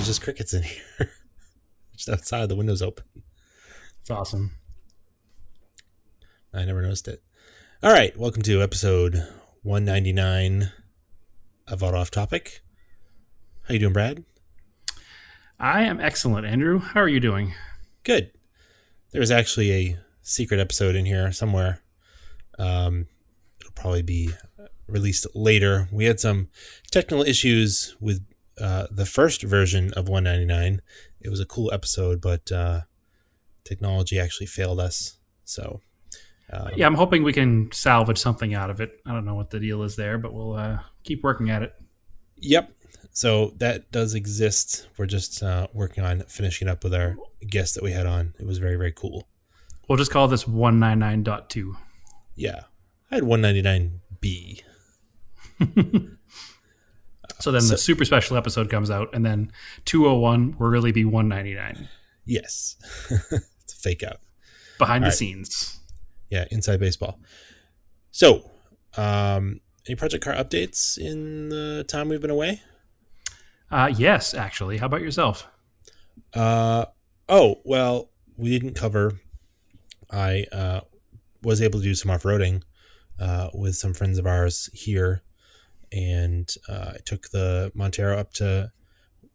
there's just crickets in here. Just outside, the window's open. It's awesome. I never noticed it. All right, welcome to episode 199 of Out Off Topic. How you doing, Brad? I am excellent, Andrew. How are you doing? Good. There was actually a secret episode in here somewhere. It'll probably be released later. We had some technical issues with the first version of 199. It was a cool episode, but technology actually failed us. So, Yeah, I'm hoping we can salvage something out of it. I don't know what the deal is there, but we'll keep working at it. Yep. So that does exist. We're just working on finishing up with our guest that we had on. It was very, very cool. We'll just call this 199.2. Yeah. I had 199B. So then the super special episode comes out, and then 201 will really be 199. Yes. It's a fake out. Behind the scenes. Yeah, inside baseball. So, any Project Car updates in the time we've been away? Yes, actually. How about yourself? Well, we didn't cover. I was able to do some off-roading with some friends of ours here, and I took the Montero up to.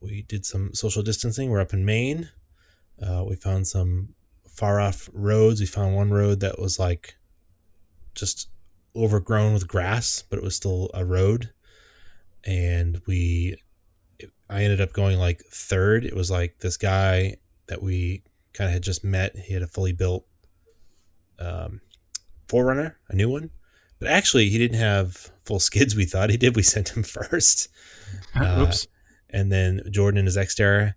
We did some social distancing. We're up in Maine. We found some far-off roads. We found one road that was like just overgrown with grass, but it was still a road, and I ended up going like third. It was like this guy that we kind of had just met. He had a fully built 4Runner, a new one. But actually, he didn't have full skids. We thought he did. We sent him first. Oops. And then Jordan in his Xterra,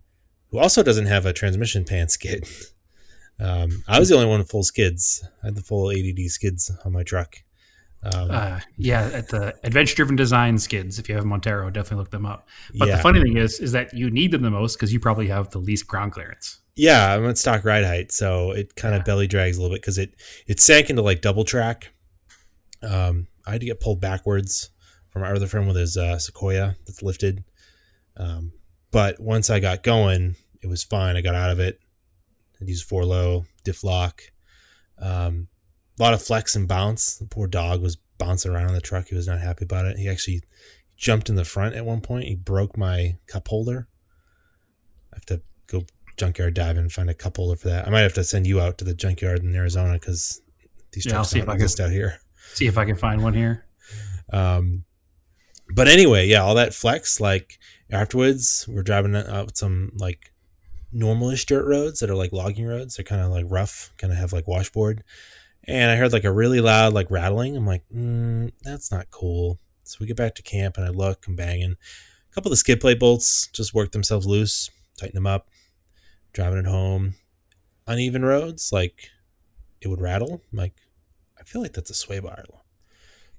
who also doesn't have a transmission pan skid. I was the only one with full skids. I had the full ADD skids on my truck. Yeah, at the Adventure Driven Design skids, if you have Montero, definitely look them up. But Yeah. the funny thing is that you need them the most because you probably have the least ground clearance. Yeah, I'm at stock ride height, so it kind of belly drags a little bit because it sank into like double track. I had to get pulled backwards from our other friend with his Sequoia that's lifted. But once I got going, it was fine. I got out of it. I used 4-low, diff lock. A lot of flex and bounce. The poor dog was bouncing around in the truck. He was not happy about it. He actually jumped in the front at one point. He broke my cup holder. I have to go junkyard dive and find a cup holder for that. I might have to send you out to the junkyard in Arizona because these trucks don't exist out here. See if I can find one here. But anyway, yeah, all that flex, like afterwards, we're driving out some like normalish dirt roads that are like logging roads. They're kind of like rough, kind of have like washboard. And I heard like a really loud like rattling. I'm like, that's not cool. So we get back to camp and I look, I'm banging. A couple of the skid plate bolts just worked themselves loose, tighten them up, driving it home. Uneven roads, like it would rattle. I'm like, I feel like that's a sway bar.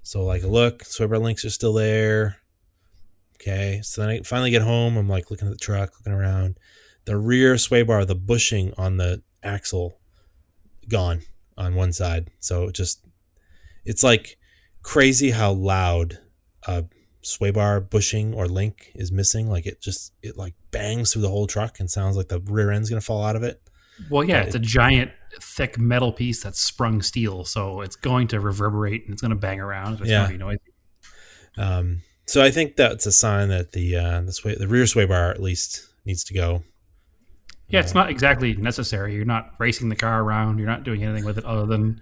So like, look, sway bar links are still there. Okay, so then I finally get home. I'm like looking at the truck, looking around. The rear sway bar, the bushing on the axle, gone on one side. So it's like crazy how loud a sway bar bushing or link is missing. Like it like bangs through the whole truck and sounds like the rear end's going to fall out of it. Well, yeah, it's a giant, thick metal piece that's sprung steel, so it's going to reverberate and it's going to bang around. It's going to be noisy. So I think that's a sign that the rear sway bar at least needs to go. Yeah, it's not exactly necessary. You're not racing the car around. You're not doing anything with it other than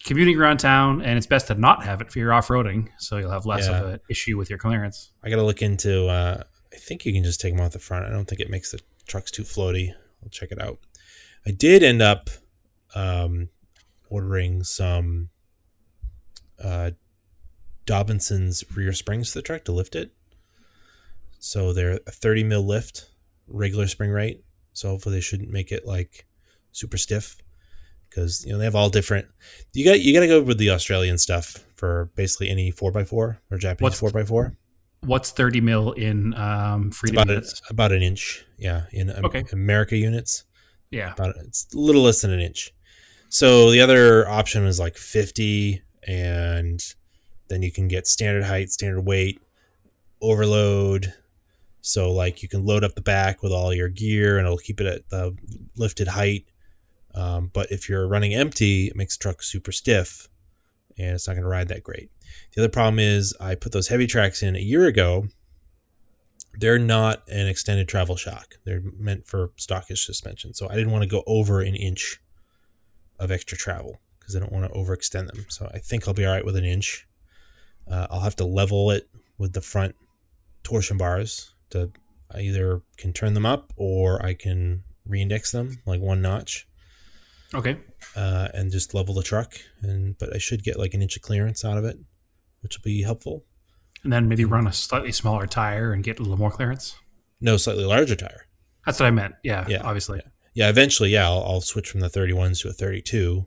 commuting around town, and it's best to not have it for your off-roading, so you'll have less of an issue with your clearance. I got to look into. I think you can just take them off the front. I don't think it makes the trucks too floaty. I'll check it out. I did end up ordering some Dobinson's rear springs for the truck to lift it. So they're a 30 mil lift, regular spring rate. So hopefully they shouldn't make it like super stiff because they have all different. You got to go with the Australian stuff for basically any 4x4 or Japanese 4x4. What's 30 mil in freedom units? About an inch, yeah, in America units. Yeah, it's a little less than an inch. So the other option was like 50, and then you can get standard height, standard weight, overload, So like you can load up the back with all your gear and it'll keep it at the lifted height. But if you're running empty, it makes the truck super stiff and it's not going to ride that great. The other problem is I put those heavy tracks in a year ago. They're not an extended travel shock. They're meant for stockish suspension. So I didn't want to go over an inch of extra travel because I don't want to overextend them. So I think I'll be all right with an inch. I'll have to level it with the front torsion bars. I either can turn them up or I can reindex them like one notch. Okay. And just level the truck. But I should get like an inch of clearance out of it, which will be helpful. And then maybe run a slightly smaller tire and get a little more clearance? No, slightly larger tire. That's what I meant. Yeah, obviously. Yeah, eventually, I'll switch from the 31s to a 32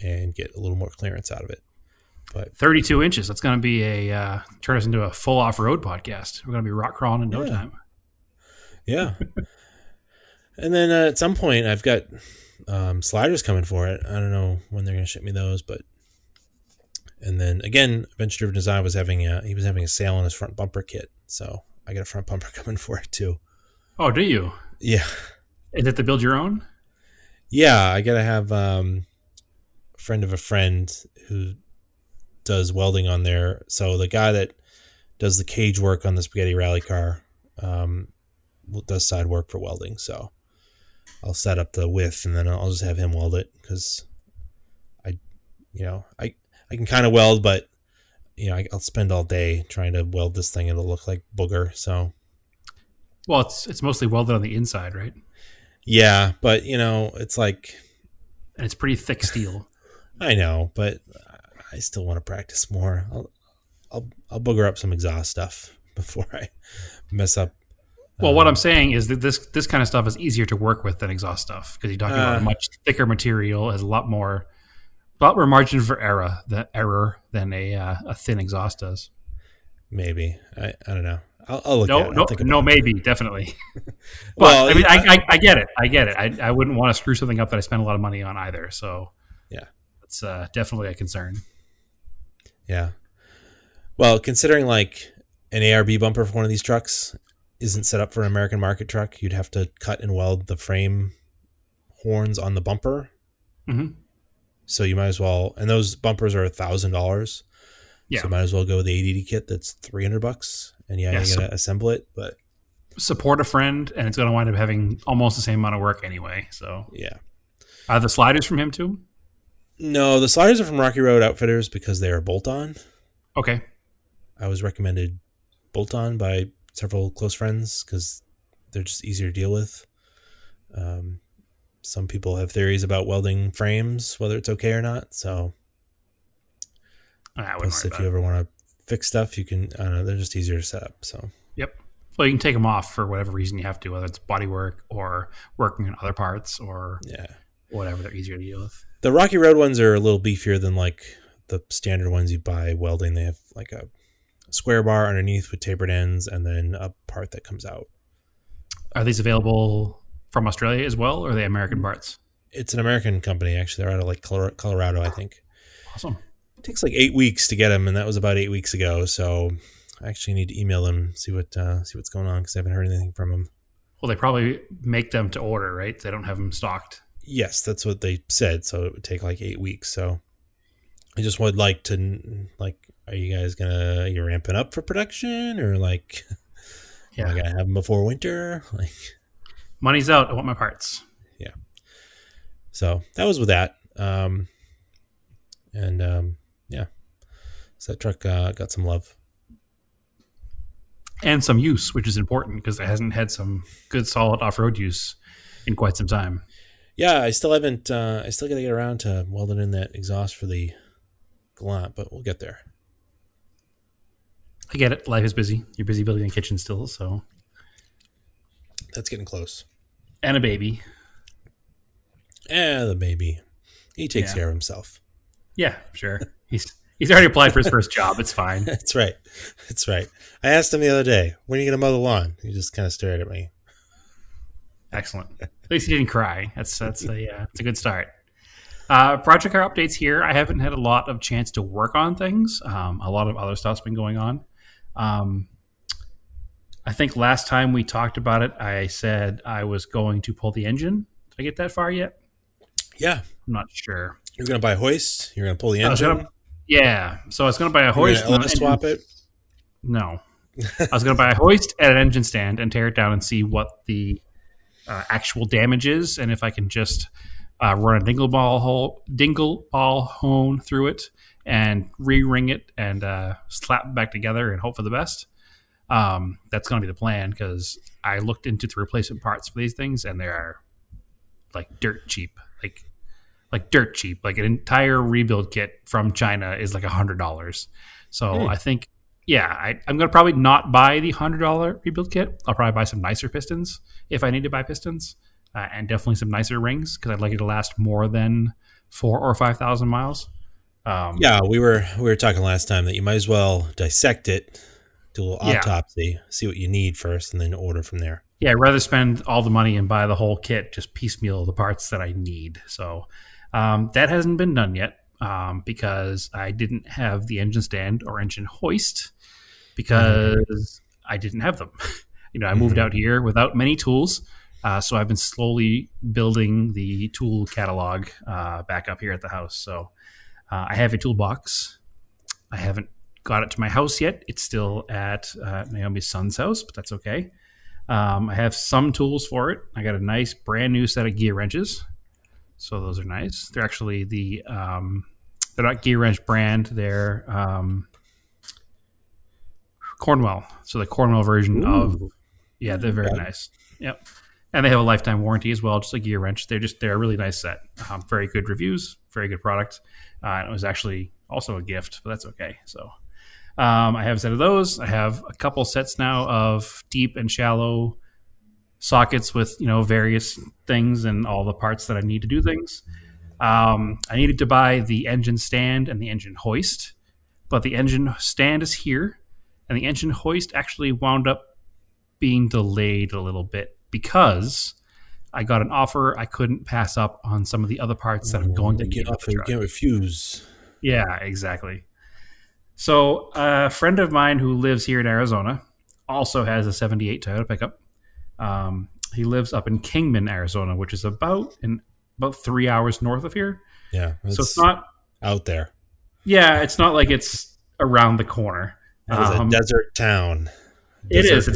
and get a little more clearance out of it. But 32 inches. That's going to be turn us into a full off-road podcast. We're going to be rock crawling in no time. Yeah. And then at some point, I've got sliders coming for it. I don't know when they're going to ship me those, but... And then again, Adventure Driven Design was having a sale on his front bumper kit, so I got a front bumper coming for it too. Oh, do you? Yeah. Is it to build your own? Yeah, I gotta have a friend of a friend who does welding on there. So the guy that does the cage work on the Spaghetti Rally car does side work for welding. So I'll set up the width and then I'll just have him weld it because I can kind of weld, but I'll spend all day trying to weld this thing. It'll look like booger. So, well, it's mostly welded on the inside, right? Yeah, but it's like, and it's pretty thick steel. I know, but I still want to practice more. I'll booger up some exhaust stuff before I mess up. Well, what I'm saying is that this kind of stuff is easier to work with than exhaust stuff because you're talking about a much thicker material, has a lot more margin for error than a thin exhaust does. Maybe. I don't know. I'll look at it. No, maybe, definitely. But I mean, I get it. I wouldn't want to screw something up that I spend a lot of money on either. So yeah, it's definitely a concern. Yeah. Well, considering like an ARB bumper for one of these trucks isn't set up for an American market truck, you'd have to cut and weld the frame horns on the bumper. Mm-hmm. So you might as well, and those bumpers are $1,000. Yeah. So you might as well go with the ADD kit that's $300. And you're going to assemble it, but support a friend, and it's going to wind up having almost the same amount of work anyway. So yeah. Are the sliders from him too? No, the sliders are from Rocky Road Outfitters because they are bolt-on. Okay. I was recommended bolt-on by several close friends because they're just easier to deal with. Some people have theories about welding frames, whether it's okay or not. So plus if you ever want to fix stuff, you can. I don't know, they're just easier to set up. So yep. Well, you can take them off for whatever reason you have to, whether it's body work or working on other parts or whatever. They're easier to deal with. The Rocky Road ones are a little beefier than like the standard ones you buy welding. They have like a square bar underneath with tapered ends and then a part that comes out. Are these available from Australia as well, or are they American parts? It's an American company, actually. They're out of like Colorado, I think. Awesome. It takes like 8 weeks to get them, and that was about 8 weeks ago. So I actually need to email them, see what's going on, because I haven't heard anything from them. Well, they probably make them to order, right? They don't have them stocked. Yes, that's what they said. So it would take like 8 weeks. So I just would like to, like, are you guys you ramping up for production, or like, am I gonna have them before winter? Like, money's out. I want my parts. Yeah. So that was with that. So that truck got some love. And some use, which is important because it hasn't had some good solid off-road use in quite some time. Yeah, I still haven't, I still got to get around to welding in that exhaust for the Galant, but we'll get there. I get it. Life is busy. You're busy building a kitchen still, so. That's getting close. And a baby. The baby. He takes care of himself. Yeah, sure. He's already applied for his first job. It's fine. That's right. I asked him the other day, when are you going to mow the lawn? He just kind of stared at me. Excellent. At least he didn't cry. It's a good start. Project car updates here. I haven't had a lot of chance to work on things. A lot of other stuff's been going on. I think last time we talked about it, I said I was going to pull the engine. Did I get that far yet? Yeah. I'm not sure. You're going to buy a hoist. You're going to pull the I was gonna, engine. yeah. So I was going to buy a You're hoist. going to LS swap it. No. I was going to buy a hoist and an engine stand and tear it down and see what the actual damage is, and if I can just run a dingle ball hone through it and re-ring it and slap it back together and hope for the best. That's going to be the plan, because I looked into the replacement parts for these things, and they are like dirt cheap, like dirt cheap. Like an entire rebuild kit from China is like $100. So I think, I'm going to probably not buy the $100 rebuild kit. I'll probably buy some nicer pistons if I need to buy pistons, and definitely some nicer rings, because I'd like it to last more than 4,000 or 5,000 miles. We were talking last time that you might as well dissect it, do a little autopsy, see what you need first, and then order from there. Yeah, I'd rather spend all the money and buy the whole kit, just piecemeal the parts that I need. So that hasn't been done yet, because I didn't have the engine stand or engine hoist, because I didn't have them. I moved out here without many tools, so I've been slowly building the tool catalog back up here at the house. So I have a toolbox. I haven't got it to my house yet. It's still at Naomi's son's house, but that's okay. I have some tools for it. I got a nice brand new set of gear wrenches. So those are nice. They're actually they're not Gear Wrench brand. They're Cornwell. So the Cornwell version of, they're very nice. Yep. And they have a lifetime warranty as well, just like Gear Wrench. They're a really nice set. Very good reviews, very good product. And it was actually also a gift, but that's okay. So I have a set of those. I have a couple sets now of deep and shallow sockets with various things and all the parts that I need to do things. I needed to buy the engine stand and the engine hoist, but the engine stand is here, and the engine hoist actually wound up being delayed a little bit because I got an offer I couldn't pass up on some of the other parts that I'm going to get. You can't refuse. Yeah, exactly. So a friend of mine who lives here in Arizona also has a 78 Toyota pickup. He lives up in Kingman, Arizona, which is about 3 hours north of here. Yeah. So it's not out there. Yeah, it's not like it's around the corner. It is a desert town. It is.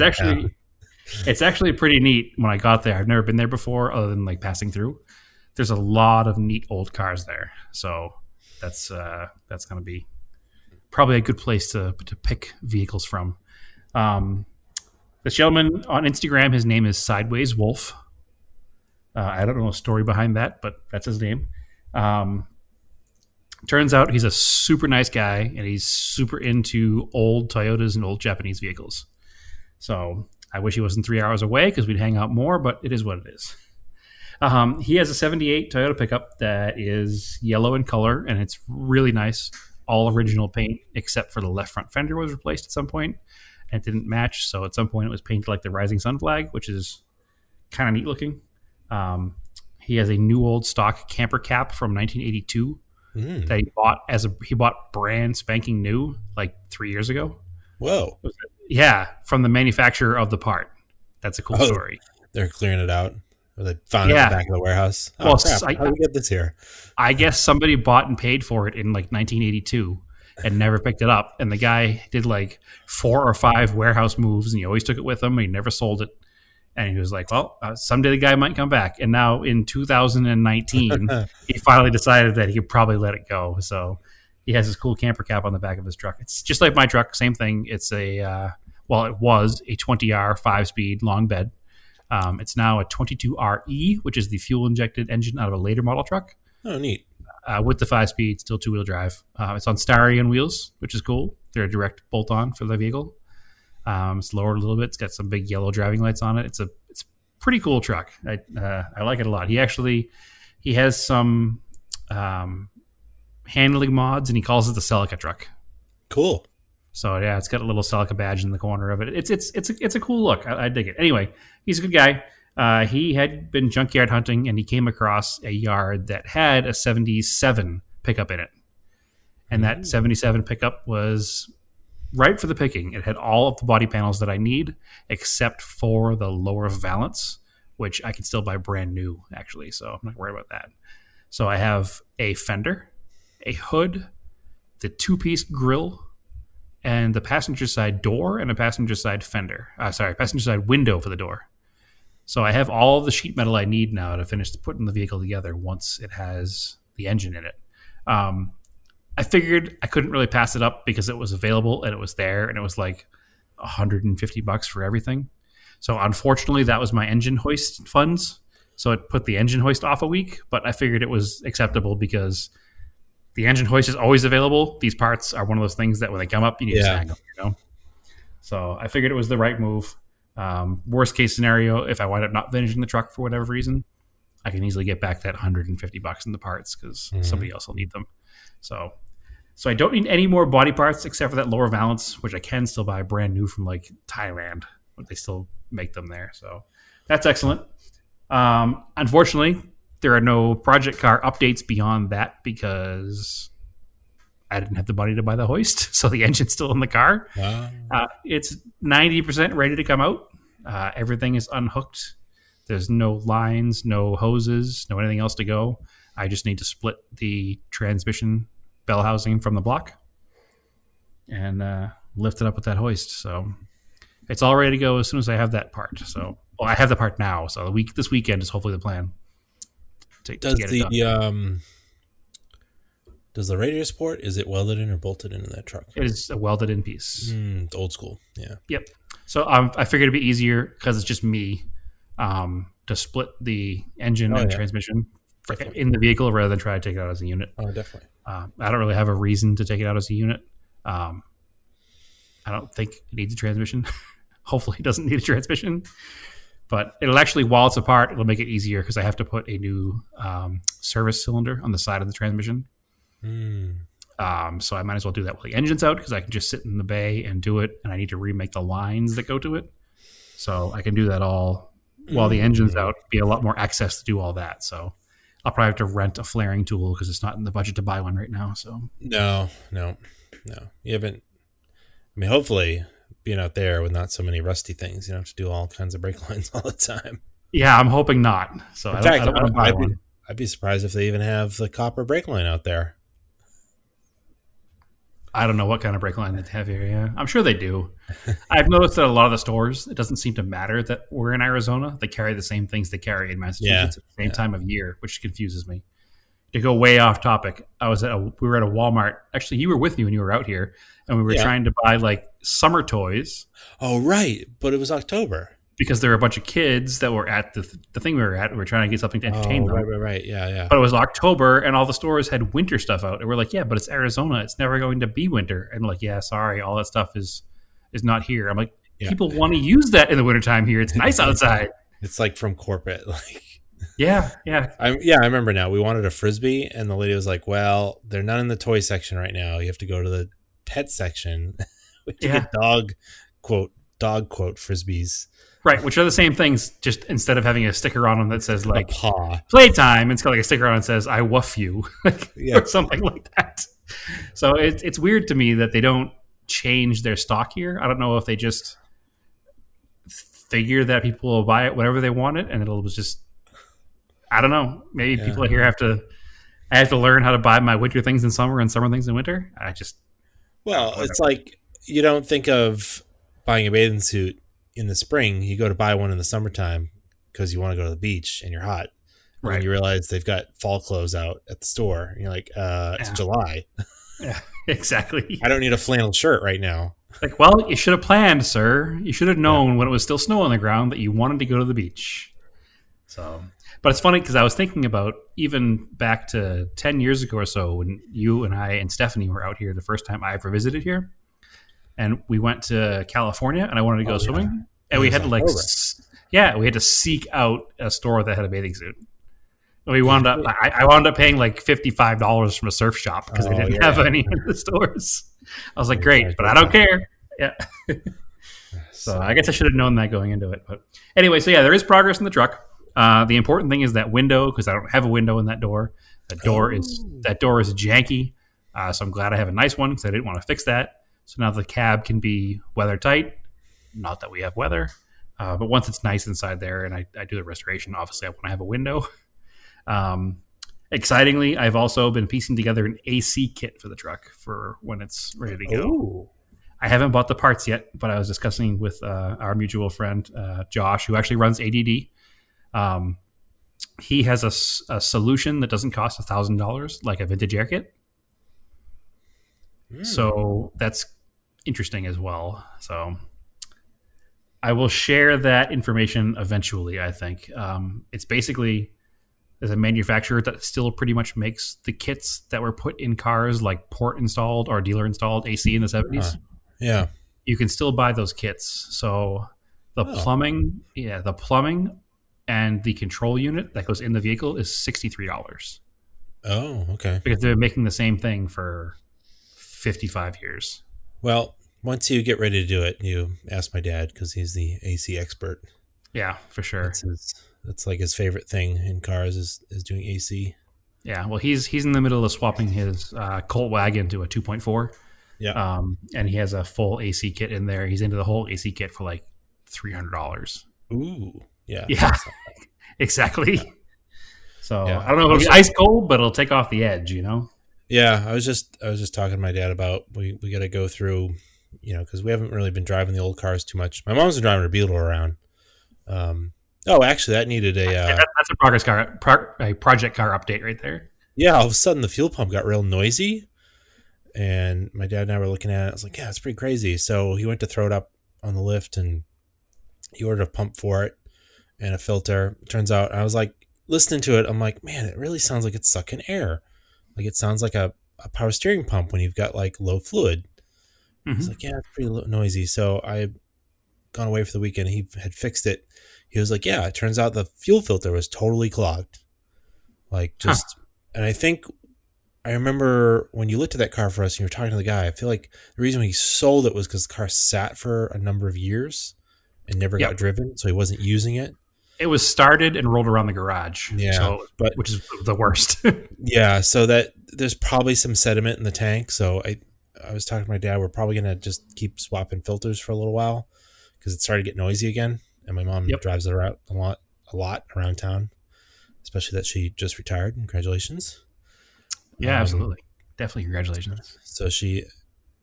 It's actually pretty neat when I got there. I've never been there before other than like passing through. There's a lot of neat old cars there. So that's going to be probably a good place to pick vehicles from. This gentleman on Instagram, his name is Sideways Wolf. I don't know a story behind that, but that's his name. Turns out he's a super nice guy, and he's super into old Toyotas and old Japanese vehicles. So I wish he wasn't 3 hours away because we'd hang out more, but it is what it is. He has a 78 Toyota pickup that is yellow in color, and it's really nice. All original paint, except for the left front fender was replaced at some point. And it didn't match, so at some point it was painted like the Rising Sun flag, which is kind of neat looking. He has a new old stock camper cap from 1982 that he bought brand spanking new like 3 years ago. Whoa! Yeah, from the manufacturer of the part. That's a cool story. They're clearing it out. Or they found it in the back of the warehouse. Oh, well, crap. How did we get this here? I guess somebody bought and paid for it in like 1982 and never picked it up. And the guy did like 4 or 5 warehouse moves, and he always took it with him. And he never sold it. And he was like, well, someday the guy might come back. And now in 2019, he finally decided that he could probably let it go. So he has this cool camper cap on the back of his truck. It's just like my truck, same thing. It's it was a 20R 5-speed long bed. It's now a 22RE, which is the fuel-injected engine out of a later model truck. Oh, neat. With the 5-speed, still 2-wheel drive. It's on Starion wheels, which is cool. They're a direct bolt-on for the vehicle. It's lowered a little bit. It's got some big yellow driving lights on it. It's a pretty cool truck. I like it a lot. He has some handling mods, and he calls it the Celica truck. Cool. So yeah, it's got a little Celica badge in the corner of it. It's a cool look. I dig it. Anyway, he's a good guy. He had been junkyard hunting, and he came across a yard that had a 77 pickup in it. And that 77 pickup was ripe for the picking. It had all of the body panels that I need, except for the lower valance, which I can still buy brand new, actually. So I'm not worried about that. So I have a fender, a hood, the 2-piece grille, and the passenger side door and a passenger side fender. Passenger side window for the door. So I have all of the sheet metal I need now to finish putting the vehicle together once it has the engine in it. I figured I couldn't really pass it up because it was available and it was there, and it was like $150 for everything. So unfortunately, that was my engine hoist funds. So it put the engine hoist off a week, but I figured it was acceptable because the engine hoist is always available. These parts are one of those things that when they come up, you need to snag them, you know? So I figured it was the right move. Worst case scenario, if I wind up not finishing the truck for whatever reason, I can easily get back that $150 in the parts because somebody else will need them. So I don't need any more body parts except for that lower valance, which I can still buy brand new from like Thailand, but they still make them there. So that's excellent. Unfortunately, there are no project car updates beyond that because I didn't have the money to buy the hoist, so the engine's still in the car. Wow. It's 90% ready to come out. Everything is unhooked. There's no lines, no hoses, no anything else to go. I just need to split the transmission bell housing from the block and lift it up with that hoist. So it's all ready to go as soon as I have that part. So, well, I have the part now. So this weekend is hopefully the plan. Does the radiator support, is it welded in or bolted into that truck? It is a welded in piece. Old school, yeah. Yep. So I figured it'd be easier because it's just me to split the engine and transmission in the vehicle rather than try to take it out as a unit. Oh, definitely. I don't really have a reason to take it out as a unit. I don't think it needs a transmission. Hopefully it doesn't need a transmission. But it'll actually, while it's apart, it'll make it easier because I have to put a new service cylinder on the side of the transmission. So I might as well do that while the engine's out because I can just sit in the bay and do it, and I need to remake the lines that go to it. So I can do that all while the engine's out, be a lot more access to do all that. So I'll probably have to rent a flaring tool because it's not in the budget to buy one right now. So No. You haven't, I mean, hopefully being out there with not so many rusty things, you don't have to do all kinds of brake lines all the time. Yeah, I'm hoping not. So I don't want to buy one. I'd be surprised if they even have the copper brake line out there. I don't know what kind of brake line they have here. Yeah, I'm sure they do. I've noticed that a lot of the stores, it doesnwe seem to matter that we're in Arizona. They carry the same things they carry in Massachusetts at the same time of year, which confuses me. To go way off topic, we were at a Walmart. Actually, you were with me when you were out here, and we were trying to buy like summer toys. Oh, right. But it was October. Because there were a bunch of kids that were at the thing we were at. We were trying to get something to entertain them. Right. Yeah. But it was October, and all the stores had winter stuff out. And we're like, yeah, but it's Arizona. It's never going to be winter. And like, yeah, sorry, all that stuff is not here. I'm like, people want to use that in the wintertime here. It's nice outside. It's like from corporate. Like, yeah. I remember now. We wanted a Frisbee, and the lady was like, well, they're not in the toy section right now. You have to go to the pet section. We get dog quote Frisbees. Right, which are the same things, just instead of having a sticker on them that says like paw playtime, it's got like a sticker on it that says I woof you, or something like that. So it's weird to me that they don't change their stock here. I don't know if they just figure that people will buy it whenever they want it, and it'll just, I don't know. Maybe people here I have to learn how to buy my winter things in summer and summer things in winter. It's like you don't think of buying a bathing suit in the spring. You go to buy one in the summertime because you want to go to the beach and you're hot. Right. And you realize they've got fall clothes out at the store. And you're like, it's July. Yeah, exactly. I don't need a flannel shirt right now. Like, well, you should have planned, sir. You should have known when it was still snow on the ground that you wanted to go to the beach. So, but it's funny because I was thinking about even back to 10 years ago or so when you and I and Stephanie were out here the first time I ever visited here. And we went to California, and I wanted to go swimming. And we had to we had to seek out a store that had a bathing suit. And we wound up, I wound up paying like $55 from a surf shop because they didn't have any in the stores. I was like, great, but I don't care. Yeah. So I guess I should have known that going into it. But anyway, so there is progress in the truck. The important thing is that window, because I don't have a window in that door. That door is janky. So I'm glad I have a nice one because I didn't want to fix that. So now the cab can be weather tight. Not that we have weather, but once it's nice inside there and I do the restoration, obviously I want to have a window. Excitingly, I've also been piecing together an AC kit for the truck for when it's ready to go. Ooh. I haven't bought the parts yet, but I was discussing with our mutual friend, Josh, who actually runs ADD. He has a solution that doesn't cost $1,000, like a vintage air kit. So that's interesting as well. So I will share that information eventually, I think. It's basically, there's a manufacturer that still pretty much makes the kits that were put in cars, like port installed or dealer installed AC in the 70s. Yeah. You can still buy those kits. So the plumbing and the control unit that goes in the vehicle is $63. Oh, okay. Because they're making the same thing for 55 years. Well, once you get ready to do it, you ask my dad because he's the AC expert. Yeah, for sure. That's like his favorite thing in cars is doing AC. Yeah, well, he's in the middle of swapping his Colt wagon to a 2.4. Yeah. And he has a full AC kit in there. He's into the whole AC kit for like $300. Ooh. Yeah. Yeah. Exactly. Yeah. So yeah. I don't know if it'll be ice cold, but it'll take off the edge, you know? Yeah. I was just talking to my dad about we got to go through, because we haven't really been driving the old cars too much. My mom's been driving her Beetle around. Actually, that needed that's a project car update right there. Yeah. All of a sudden, the fuel pump got real noisy. And my dad and I were looking at it. I was like, yeah, it's pretty crazy. So he went to throw it up on the lift and he ordered a pump for it and a filter. Turns out, I was like, listening to it, I'm like, man, it really sounds like it's sucking air. Like it sounds like a power steering pump when you've got like low fluid. Mm-hmm. He's like, yeah, it's pretty noisy. So I had gone away for the weekend. He had fixed it. He was like, yeah, it turns out the fuel filter was totally clogged. And I remember when you looked at that car for us and you were talking to the guy, I feel like the reason he sold it was because the car sat for a number of years and never got driven, so he wasn't using it. It was started and rolled around the garage, which is the worst. Yeah, so that there's probably some sediment in the tank. So I was talking to my dad, we're probably going to just keep swapping filters for a little while because it started to get noisy again, and my mom drives it around a lot around town, especially that she just retired. Congratulations. Yeah, absolutely. Definitely congratulations. So she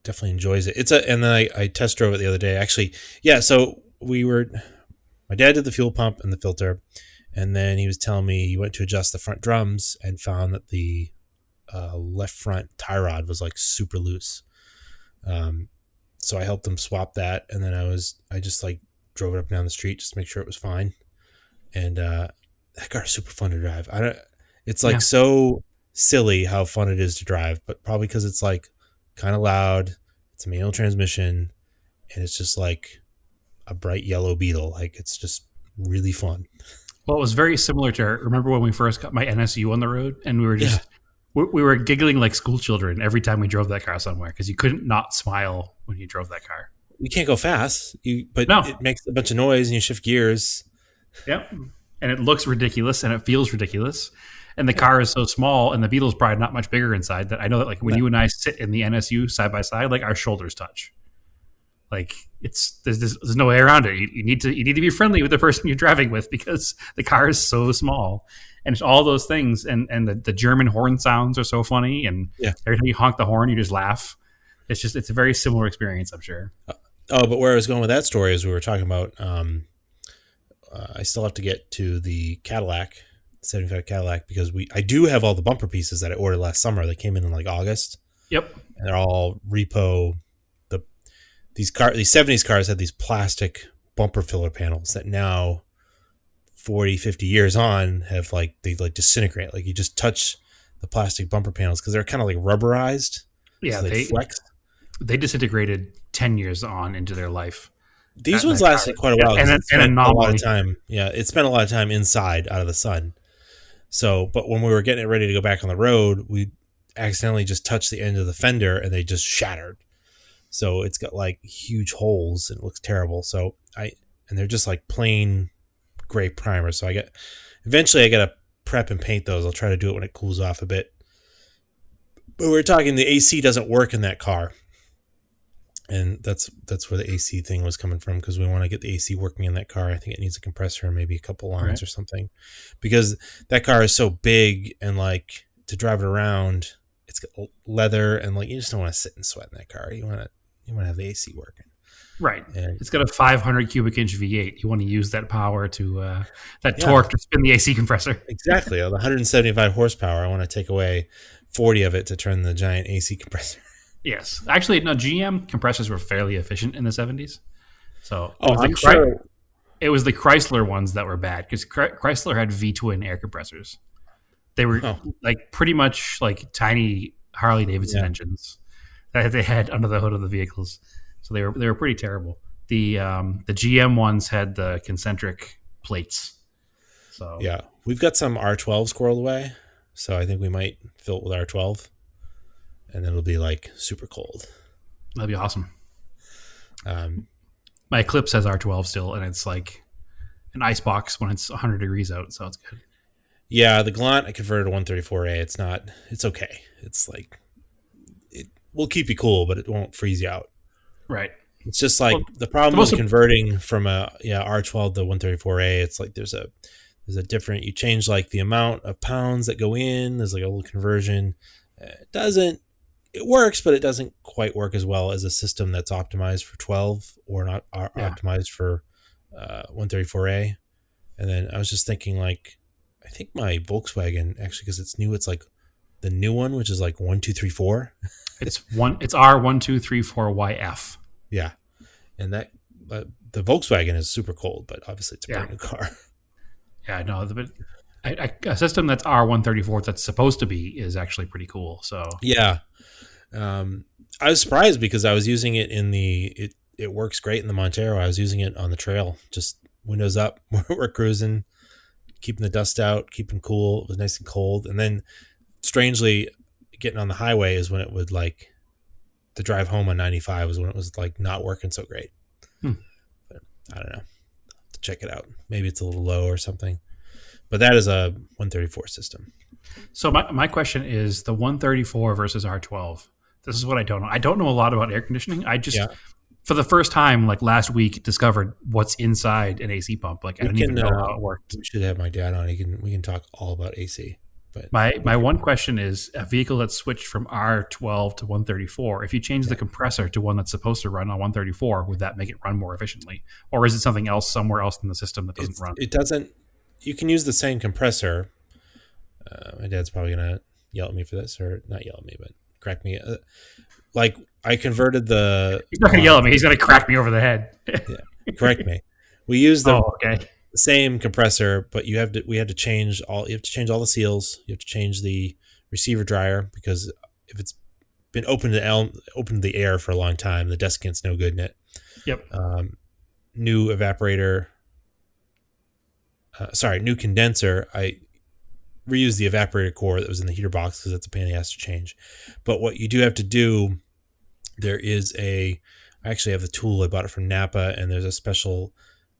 definitely enjoys it. And then I test drove it the other day. Actually, yeah, so my dad did the fuel pump and the filter, and then he was telling me he went to adjust the front drums and found that the left front tie rod was like super loose. So I helped him swap that, and then I just like drove it up and down the street just to make sure it was fine. And that car is super fun to drive. It's like so silly how fun it is to drive, but probably because it's like kind of loud. It's a manual transmission, and it's just like a bright yellow Beetle. Like it's just really fun. Well, it was very similar to remember when we first got my NSU on the road, and we were just we were giggling like school children every time we drove that car somewhere because you couldn't not smile when you drove that car. You can't go fast, it makes a bunch of noise and you shift gears. Yep, and it looks ridiculous and it feels ridiculous. And the car is so small, and the Beetle's probably not much bigger inside. That I know that, like when you and I sit in the NSU side by side, like our shoulders touch. Like there's no way around it. You need to be friendly with the person you're driving with because the car is so small, and it's all those things. And the German horn sounds are so funny. And every time you honk the horn, you just laugh. It's a very similar experience, I'm sure. But where I was going with that story is we were talking about. I still have to get to the Cadillac. 75 Cadillac because I do have all the bumper pieces that I ordered last summer. They came in like August. Yep. And they're all repo. These 70s cars had these plastic bumper filler panels that now 40, 50 years on have they disintegrate. Like you just touch the plastic bumper panels because they're kind of like rubberized. Yeah. So they flex. They disintegrated 10 years on into their life. These ones lasted quite a while. And a lot of time. Yeah. It spent a lot of time inside out of the sun. So, but when we were getting it ready to go back on the road, we accidentally just touched the end of the fender and they just shattered. So it's got like huge holes and it looks terrible. So and they're just like plain gray primer. So eventually I got to prep and paint those. I'll try to do it when it cools off a bit. But we're talking the AC doesn't work in that car. And that's where the AC thing was coming from, because we want to get the AC working in that car. I think it needs a compressor and maybe a couple lines Right. or something, because that car is so big, and like to drive it around, it's got leather, and like you just don't want to sit and sweat in that car. You want to have the AC working. Right. And It's got a 500 cubic inch V8. You want to use that power that yeah, torque to spin the AC compressor. exactly. The 175 horsepower, I want to take away 40 of it to turn the giant AC compressor. Yes. Actually, no, GM compressors were fairly efficient in the 70s. So Oh, I'm sure. it was the Chrysler ones that were bad because Chrysler had V-twin air compressors. They were Oh, like pretty much like tiny Harley Davidson yeah. engines that they had under the hood of the vehicles. So they were pretty terrible. The GM ones had the concentric plates. So Yeah. We've got some R12 squirreled away, so I think we might fill it with R12, and then it'll be like super cold. that'd be awesome. Um, My Eclipse has R12 still, and it's like an ice box when it's 100 degrees out, so it's good. yeah, the Glant I converted to 134A. It's okay. It's like, it will keep you cool, but it won't freeze you out. Right. It's just like Well, the the problem most with converting from a R12 to 134A. It's like there's a different. You change like the amount of pounds that go in. There's like a little conversion. It works, but it doesn't quite work as well as a system that's optimized for 12 or not yeah. optimized for 134A. And then I was just thinking, like, I think my Volkswagen, actually, because it's new, it's like the new one, which is like 1234. It's R1234YF. Yeah. And the Volkswagen is super cold, but obviously it's a Yeah. brand new car. Yeah, I know. But a system that's R134 that's supposed to be is actually pretty cool. So Yeah. I was surprised because I was using it it works great in the Montero. I was using it on the trail, just windows up. We're cruising, keeping the dust out, keeping cool. It was nice and cold. And then strangely, getting on the highway is when it would like, the drive home on 95 was when it was like not working so great. Hmm. But I don't know. To check it out. Maybe it's a little low or something. But that is a 134 system. So my question is the 134 versus R12. This is what I don't know. I don't know a lot about air conditioning. I just, Yeah. for the first time, like last week, discovered what's inside an AC pump. Like I didn't even know how it worked. We should have my dad on. We can talk all about AC. But My one question is a vehicle that's switched from R12 to 134. If you change the compressor to one that's supposed to run on 134, would that make it run more efficiently, or is it something else somewhere else in the system that doesn't run? it doesn't. You can use the same compressor. My dad's probably gonna yell at me for this, or not yell at me, but correct me. Like I converted the. He's not going to yell at me. He's going to crack me over the head. Yeah, correct me. We use the Okay. same compressor, but you have to change all. You have to change all the seals. You have to change the receiver dryer, because if it's been open to the air for a long time, the desiccant's no good in it. Yep. New evaporator. New condenser. I reuse the evaporator core that was in the heater box because that's a pain in the ass to change. But what you do have to do, I actually have the tool. I bought it from Napa, and there's a special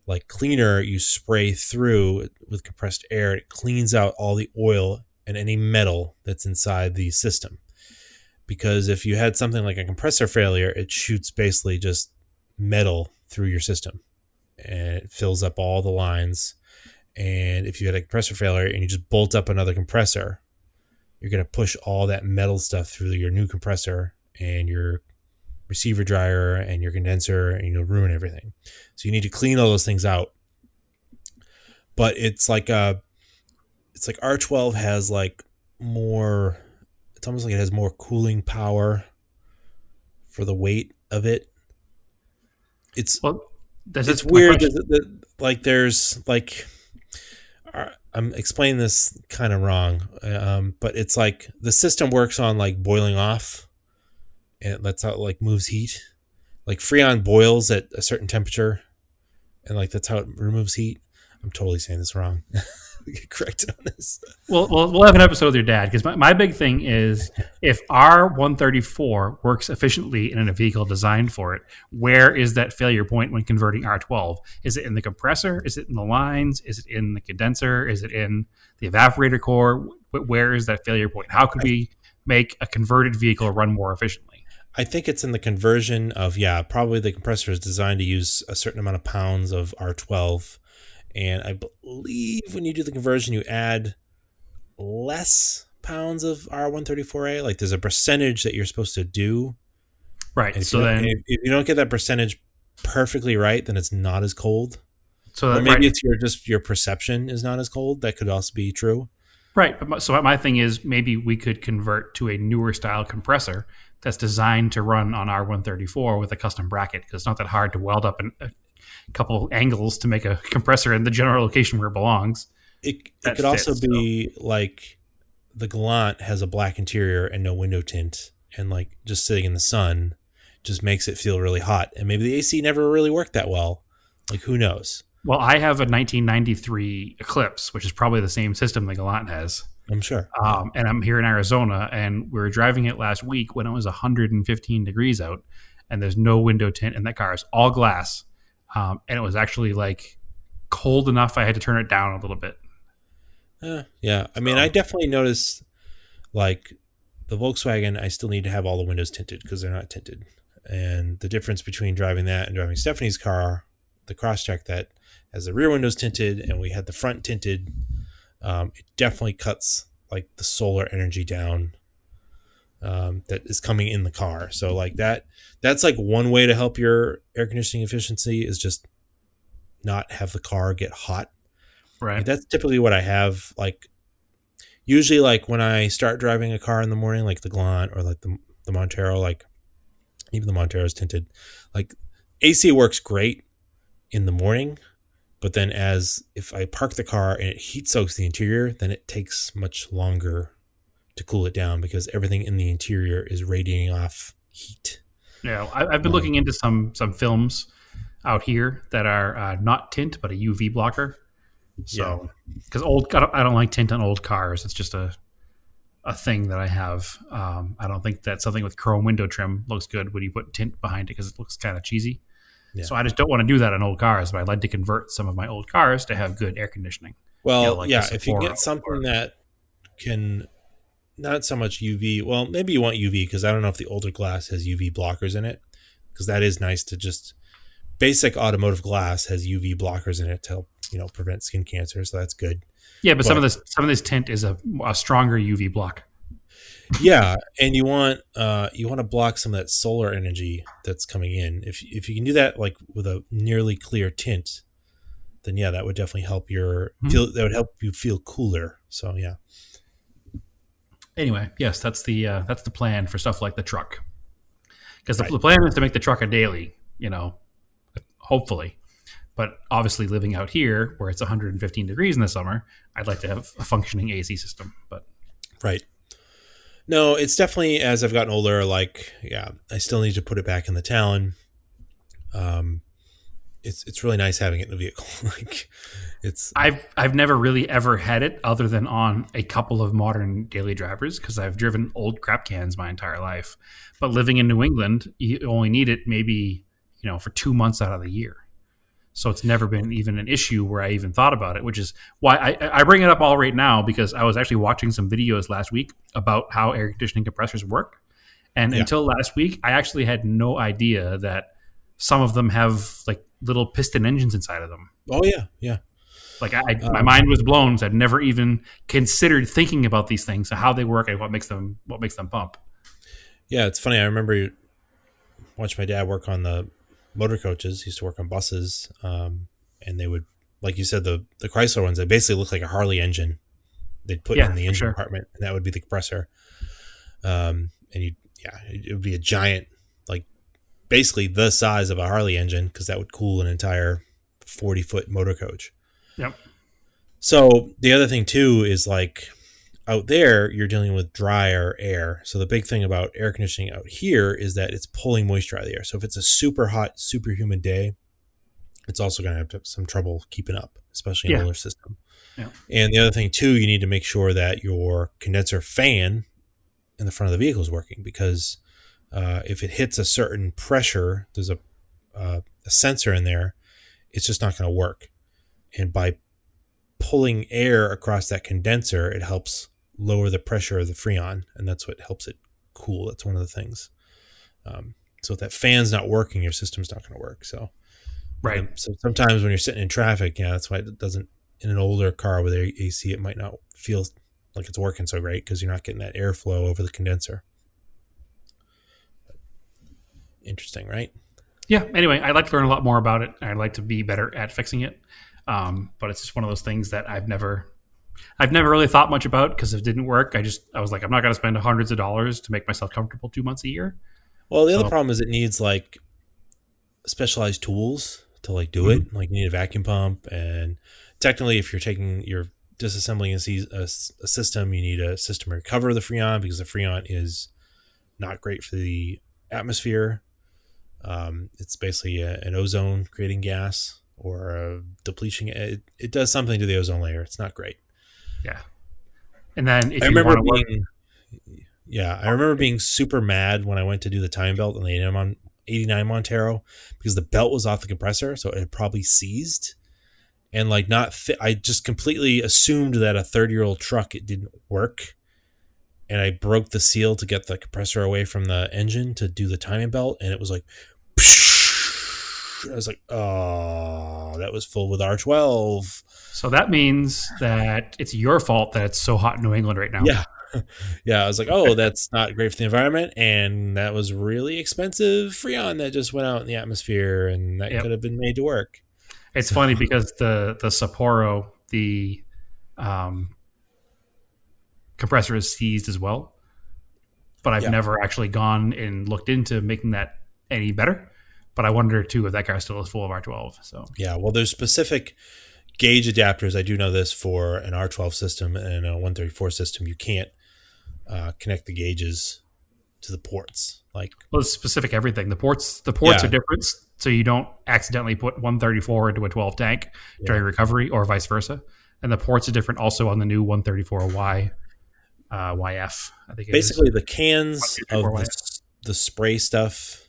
like cleaner you spray through with compressed air. It cleans out all the oil and any metal that's inside the system. Because if you had something like a compressor failure, it shoots basically just metal through your system, and it fills up all the lines. And if you had a compressor failure and you just bolt up another compressor, you're going to push all that metal stuff through your new compressor and your receiver dryer and your condenser, and you'll ruin everything. So you need to clean all those things out. But it's like R12 has like more, it's almost like it has more cooling power for the weight of it. It's weird. There's like, I'm explaining this kind of wrong, but it's like the system works on like boiling off, and that's how it like moves heat. Like Freon boils at a certain temperature, and like that's how it removes heat. I'm totally saying this wrong. Get corrected on this. Well, we'll have an episode with your dad, because my big thing is if R134 works efficiently in a vehicle designed for it, where is that failure point when converting R12? Is it in the compressor? Is it in the lines? Is it in the condenser? Is it in the evaporator core? Where is that failure point? How could we make a converted vehicle run more efficiently? I think it's in the conversion of, probably the compressor is designed to use a certain amount of pounds of R12. And I believe when you do the conversion, you add less pounds of R134A. Like there's a percentage that you're supposed to do. Right. And So then, if you don't get that percentage perfectly right, then it's not as cold. so Or that, maybe right, it's your perception is not as cold. That could also be true. right. So my thing is maybe we could convert to a newer style compressor that's designed to run on R134 with a custom bracket, because it's not that hard to weld up a couple angles to make a compressor in the general location where it belongs. It could also be like the Galant has a black interior and no window tint, and like just sitting in the sun just makes it feel really hot. And maybe the AC never really worked that well. Like who knows? Well, I have a 1993 Eclipse, which is probably the same system the Galant has. I'm sure. And I'm here in Arizona, and we were driving it last week when it was 115 degrees out, and there's no window tint, and that car is all glass. And it was actually like cold enough I had to turn it down a little bit. Yeah. I mean, I definitely noticed like the Volkswagen, I still need to have all the windows tinted because they're not tinted. And the difference between driving that and driving Stephanie's car, the Crosstrek that has the rear windows tinted and we had the front tinted, it definitely cuts like the solar energy down that is coming in the car. So like that's like one way to help your air conditioning efficiency is just not have the car get hot. Right. Like that's typically what I have. Like usually like when I start driving a car in the morning, like the Galant or like the Montero, like even the Montero is tinted, like AC works great in the morning, but then if I park the car and it heat soaks the interior, then it takes much longer to cool it down because everything in the interior is radiating off heat. Yeah, I've been looking into some films out here that are not tint but a UV blocker. So, because I don't like tint on old cars. It's just a thing that I have. I don't think that something with chrome window trim looks good when you put tint behind it because it looks kind of cheesy. Yeah. So I just don't want to do that on old cars. But I'd like to convert some of my old cars to have good air conditioning. Well, if you get something that can not so much UV. Well, maybe you want UV because I don't know if the older glass has UV blockers in it. Because that is nice to just basic automotive glass has UV blockers in it to help prevent skin cancer, so that's good. Yeah, but some of this tint is a stronger UV block. Yeah, and you want to block some of that solar energy that's coming in. If you can do that like with a nearly clear tint, then that would definitely help that would help you feel cooler. So yeah. Anyway, yes, that's the plan for stuff like the truck, because the plan is to make the truck a daily, hopefully. But obviously, living out here where it's 115 degrees in the summer, I'd like to have a functioning AC system. But right. No, it's definitely, as I've gotten older, like, I still need to put it back in the Talon. It's really nice having it in the vehicle. Like, I've never really ever had it other than on a couple of modern daily drivers because I've driven old crap cans my entire life. But living in New England, you only need it maybe for 2 months out of the year. So it's never been even an issue where I even thought about it, which is why I bring it up all right now, because I was actually watching some videos last week about how air conditioning compressors work. And until last week, I actually had no idea that some of them have like little piston engines inside of them. Oh, yeah. Yeah. Like my mind was blown. So I'd never even considered thinking about these things, so how they work and what makes them pump. Yeah, it's funny. I remember watching my dad work on the motor coaches. He used to work on buses, and they would, like you said, the Chrysler ones, they basically look like a Harley engine. They'd put in the engine compartment, and that would be the compressor. And it would be a giant, like basically the size of a Harley engine, because that would cool an entire 40-foot motor coach. Yep. So the other thing too is like out there, you're dealing with drier air. So the big thing about air conditioning out here is that it's pulling moisture out of the air. So if it's a super hot, super humid day, it's also going to have some trouble keeping up, especially in an older system. Yeah. And the other thing too, you need to make sure that your condenser fan in the front of the vehicle is working, because if it hits a certain pressure, there's a sensor in there, it's just not going to work. And by pulling air across that condenser, it helps lower the pressure of the Freon, and that's what helps it cool. That's one of the things. So if that fan's not working, your system's not going to work. So, Right. so sometimes when you're sitting in traffic, that's why it doesn't, in an older car with AC, it might not feel like it's working so great because you're not getting that airflow over the condenser. Interesting, right? Yeah. Anyway, I'd like to learn a lot more about it. I'd like to be better at fixing it. But it's just one of those things that I've never really thought much about because it didn't work. I was like, I'm not going to spend hundreds of dollars to make myself comfortable 2 months a year. Well, the other problem is it needs like specialized tools to like do it. Like you need a vacuum pump, and technically, if you're disassembling a system, you need a system to recover the Freon because the Freon is not great for the atmosphere. It's basically an ozone creating gas or a depletion. It does something to the ozone layer. It's not great. Yeah. And then if I you remember want to being, I remember being super mad when I went to do the time belt on the 89 Montero because the belt was off the compressor, so it had probably seized. And like I just completely assumed that a 30-year-old truck, it didn't work. And I broke the seal to get the compressor away from the engine to do the timing belt, and it was like, I was like, oh, that was full with R12. So that means that it's your fault that it's so hot in New England right now. Yeah. Yeah, I was like, oh, that's not great for the environment. And that was really expensive Freon that just went out in the atmosphere, and that could have been made to work. It's funny because the Sapporo, the compressor is seized as well. But I've never actually gone and looked into making that any better. But I wonder, too, if that car still is full of R12. So yeah, well, there's specific gauge adapters. I do know this for an R12 system and a 134 system. You can't connect the gauges to the ports. Well, it's specific everything. The ports are different, so you don't accidentally put 134 into a 12 tank during recovery or vice versa. And the ports are different also on the new 134Y YF. I think basically the cans of the spray stuff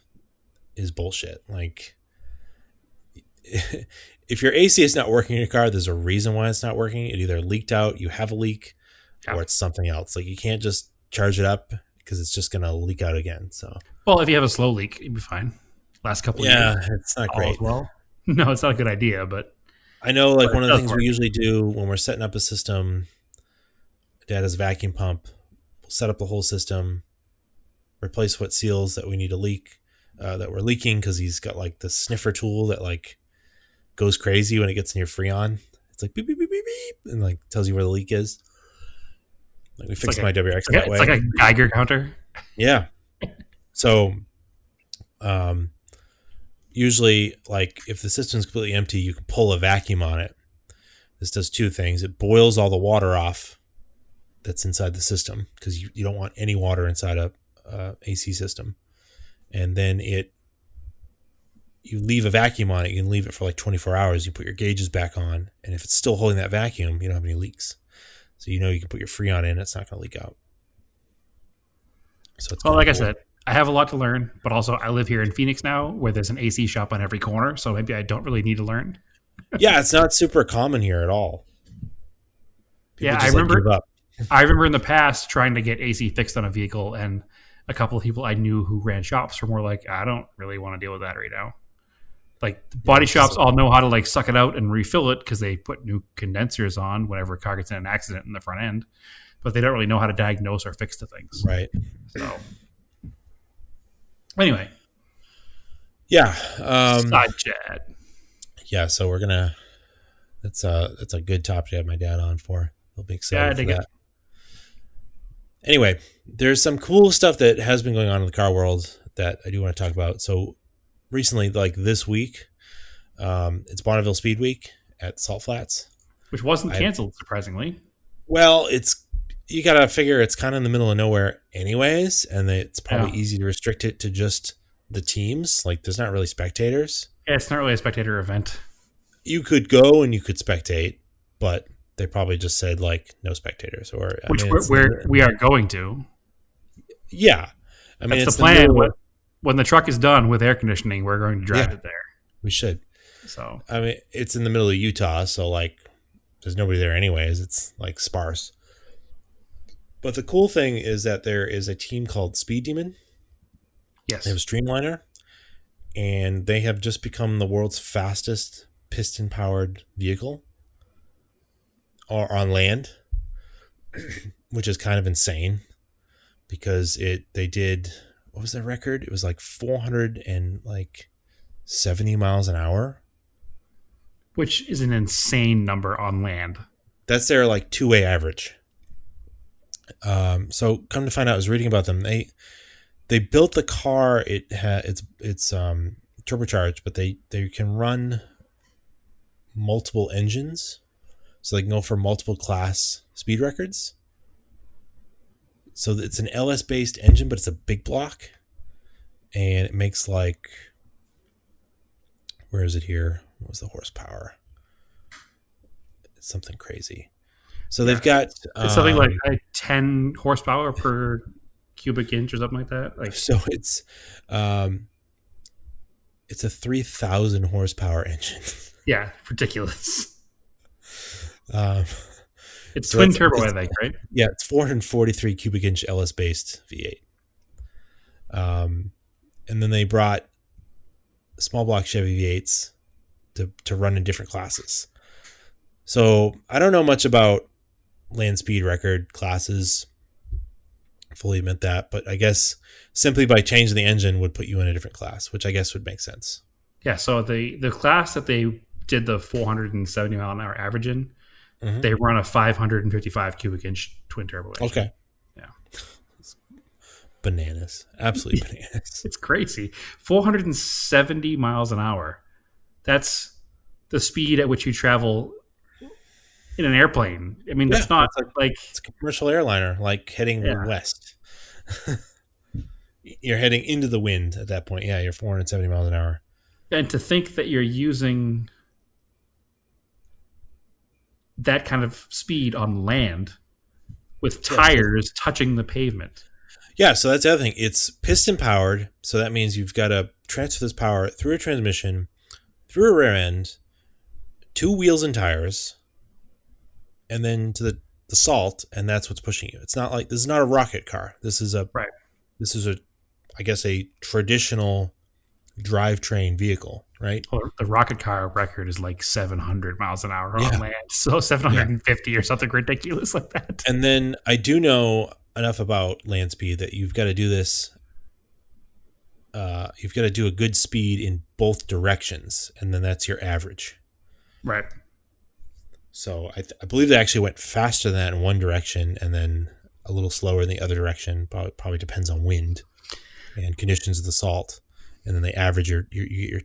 is bullshit. Like, if your AC is not working in your car, there's a reason why it's not working. It either leaked out, you have a leak, or it's something else. Like, you can't just charge it up because it's just going to leak out again. So, well, if you have a slow leak, you'd be fine. Last couple of years, it's not great. Well, no, it's not a good idea, but I know, like, one of the things we usually do when we're setting up a system, Dad has a vacuum pump. We'll set up the whole system, replace what seals that we need to leak, that we're leaking, because he's got like the sniffer tool that like goes crazy when it gets in your Freon. It's like beep beep beep beep beep, and like tells you where the leak is. Like, we fixed my WRX that way. It's like a Geiger counter. Yeah. So, usually, like, if the system's completely empty, you can pull a vacuum on it. This does two things. It boils all the water off that's inside the system, because you don't want any water inside a AC system. And then you leave a vacuum on it. You can leave it for like 24 hours. You put your gauges back on, and if it's still holding that vacuum, you don't have any leaks. So you can put your Freon in. It's not going to leak out. So it's like cool. I said, I have a lot to learn, but also I live here in Phoenix now, where there's an AC shop on every corner. So maybe I don't really need to learn. Yeah, it's not super common here at all. People I remember in the past trying to get AC fixed on a vehicle, and a couple of people I knew who ran shops were more like, I don't really want to deal with that right now. Like, the body shops all know how to like suck it out and refill it because they put new condensers on whenever a car gets in an accident in the front end, but they don't really know how to diagnose or fix the things. Right. So anyway. Yeah. Side chat. Yeah. So we're gonna. That's a good topic to have my dad on for. He'll be excited for that. Anyway, there's some cool stuff that has been going on in the car world that I do want to talk about. So recently, like this week, it's Bonneville Speed Week at Salt Flats, which wasn't canceled, surprisingly. Well, you gotta figure it's kind of in the middle of nowhere, anyways, and it's probably easy to restrict it to just the teams. Like, there's not really spectators. Yeah, it's not really a spectator event. You could go and you could spectate, but they probably just said like no spectators, or we are going to. Yeah, I mean, that's the plan. When the truck is done with air conditioning, we're going to drive it there. We should. So, I mean, it's in the middle of Utah, so like there's nobody there anyways. It's like sparse. But the cool thing is that there is a team called Speed Demon. They have a Streamliner, and they have just become the world's fastest piston-powered vehicle or on land, which is kind of insane because they did, what was their record? It was like 470 miles an hour. Which is an insane number on land. That's their like two-way average. So come to find out, I was reading about them. They built the car. It's turbocharged, but they can run multiple engines, so they can go for multiple class speed records. So it's an LS based engine, but it's a big block, and it makes like, where is it here? What was the horsepower? It's something crazy. So they've got it's something like 10 horsepower per cubic inch or something like that. Like, so it's a 3,000 horsepower engine. Yeah, ridiculous. It's so twin turbo, I think, right? Yeah, it's 443 cubic inch LS based V8. And then they brought small block Chevy V8s to run in different classes. So I don't know much about land speed record classes. Fully admit that, but I guess simply by changing the engine would put you in a different class, which I guess would make sense. Yeah, so the class that they did the 470 mile an hour average in, they run a 555 cubic inch twin turbo engine. Okay. Yeah. Bananas. Absolutely bananas. It's crazy. 470 miles an hour. That's the speed at which you travel in an airplane. I mean, that's not like it's a commercial airliner, like heading west. You're heading into the wind at that point. Yeah, you're 470 miles an hour. And to think that you're using that kind of speed on land with tires touching the pavement. Yeah, so that's the other thing. It's piston powered, so that means you've got to transfer this power through a transmission, through a rear end, two wheels and tires, and then to the salt, and that's what's pushing you. It's not like, this is not a rocket car. This is a I guess a traditional drivetrain vehicle, right? Well, the rocket car record is like 700 miles an hour on land, so 750 or something ridiculous like that. And then I do know enough about land speed that you've got to do this. You've got to do a good speed in both directions, and then that's your average. Right. So I believe they actually went faster than that in one direction and then a little slower in the other direction. Probably depends on wind and conditions of the salt. And then they average your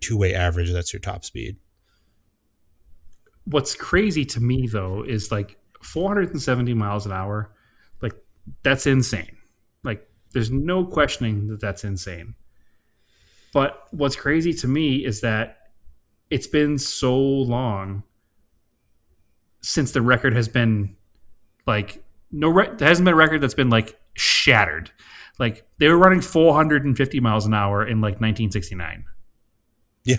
two-way average. That's your top speed. What's crazy to me, though, is like 470 miles an hour. Like, that's insane. Like, there's no questioning that that's insane. But what's crazy to me is that it's been so long since the record has been like there hasn't been a record that's been like shattered. Like, they were running 450 miles an hour in like 1969. Yeah.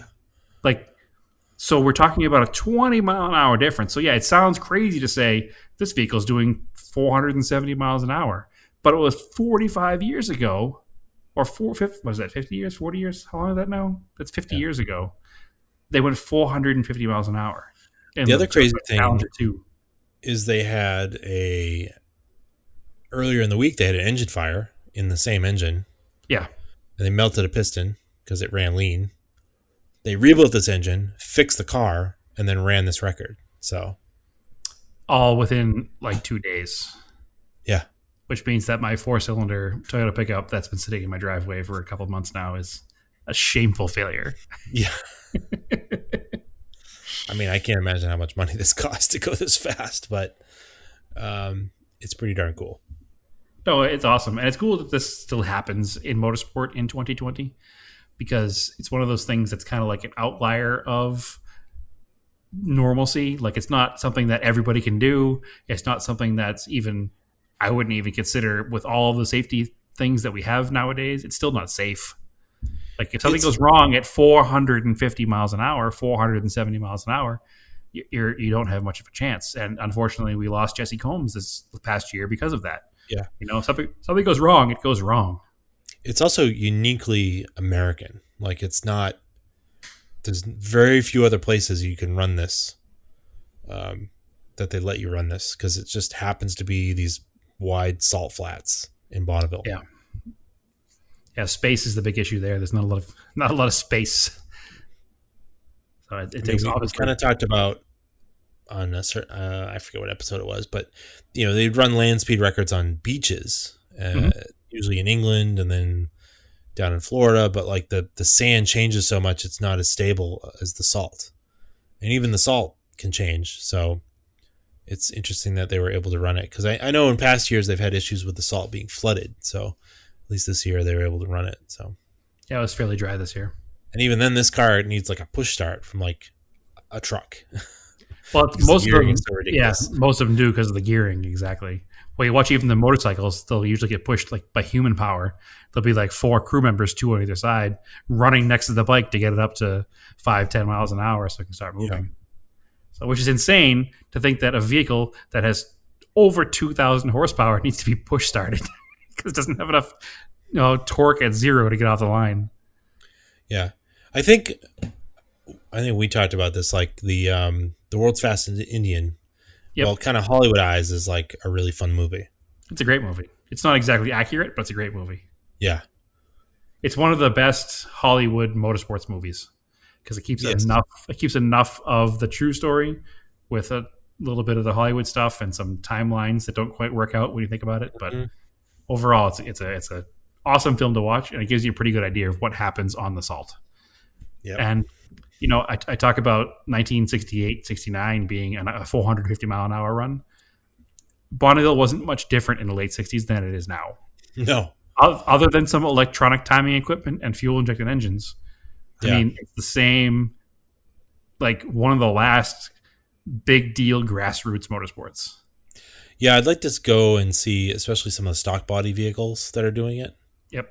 Like, so we're talking about a 20 mile an hour difference. So yeah, it sounds crazy to say this vehicle's doing 470 miles an hour, but it was 45 years ago, or 50 years, 40 years? How long is that now? That's 50 years ago. They went 450 miles an hour. And the other crazy thing is they had earlier in the week, they had an engine fire in the same engine. Yeah. And they melted a piston because it ran lean. They rebuilt this engine, fixed the car, and then ran this record. So all within like 2 days. Yeah. Which means that my 4-cylinder Toyota pickup that's been sitting in my driveway for a couple of months now is a shameful failure. Yeah. I mean, I can't imagine how much money this costs to go this fast, but it's pretty darn cool. No, it's awesome. And it's cool that this still happens in motorsport in 2020, because it's one of those things that's kind of like an outlier of normalcy. Like, it's not something that everybody can do. It's not something that's even, I wouldn't even consider, with all the safety things that we have nowadays, it's still not safe. Like, if something goes wrong at 450 miles an hour, 470 miles an hour, you don't have much of a chance. And unfortunately, we lost Jesse Combs this past year because of that. Yeah. You know, something goes wrong, it goes wrong. it's also uniquely American. Like it's not. There's very few other places you can run this. That they let you run this because it just happens to be these wide salt flats in Bonneville. Yeah. Yeah, space is the big issue there. There's not a lot of space. So it takes. We kind of talked about on a certain, I forget what episode it was, but they'd run land speed records on beaches, usually in England and then down in Florida. But like the sand changes so much, it's not as stable as the salt, and even the salt can change. So it's interesting that they were able to run it because I know in past years they've had issues with the salt being flooded. So at least this year they were able to run it. So yeah, it was fairly dry this year. And even then, this car needs like a push start from like a truck. Well, most of them, most of them do because of the gearing. Exactly. Well, you watch even the motorcycles; they'll usually get pushed like by human power. There'll be like 4 crew members, 2 on either side, running next to the bike to get it up to 5-10 miles an hour so it can start moving. Yeah. So, which is insane to think that a vehicle that has over 2,000 horsepower needs to be push started because it doesn't have enough, torque at 0 to get off the line. Yeah, I think we talked about this, like the World's Fastest Indian. Yep. Well, kind of Hollywoodized is like a really fun movie. It's a great movie. It's not exactly accurate, but it's a great movie. Yeah, it's one of the best Hollywood motorsports movies because it keeps enough. It keeps enough of the true story with a little bit of the Hollywood stuff and some timelines that don't quite work out when you think about it. But overall, it's a awesome film to watch, and it gives you a pretty good idea of what happens on the salt. Yeah, and I talk about 1968, 69 being a 450 mile an hour run. Bonneville wasn't much different in the late 60s than it is now. No, other than some electronic timing equipment and fuel injected engines. I mean, it's the same. Like one of the last big deal grassroots motorsports. Yeah, I'd like to go and see, especially some of the stock body vehicles that are doing it. Yep.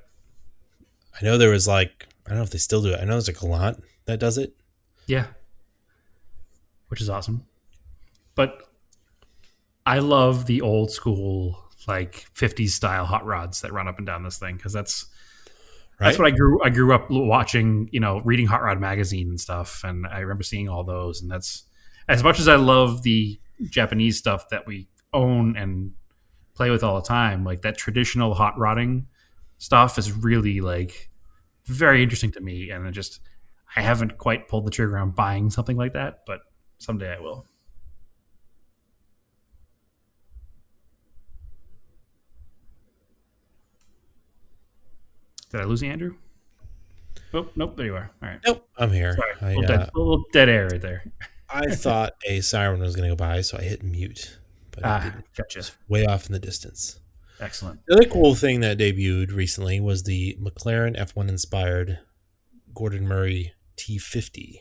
I know there was I don't know if they still do it. I know there's a Galant that does it. Yeah. Which is awesome. But I love the old school, 50s style hot rods that run up and down this thing because that's what I grew up watching, reading Hot Rod magazine and stuff. And I remember seeing all those. And that's as much as I love the Japanese stuff that we own and play with all the time, like that traditional hot rodding stuff is really very interesting to me. And I haven't quite pulled the trigger on buying something like that, but someday I will. Did I lose you, Andrew? Oh, nope, there you are. All right. Nope, I'm here. Sorry, a little dead air right there. I thought a siren was going to go by, so I hit mute. But it didn't. Gotcha. It's way off in the distance. Excellent. The other cool thing that debuted recently was the McLaren F1 inspired Gordon Murray T50.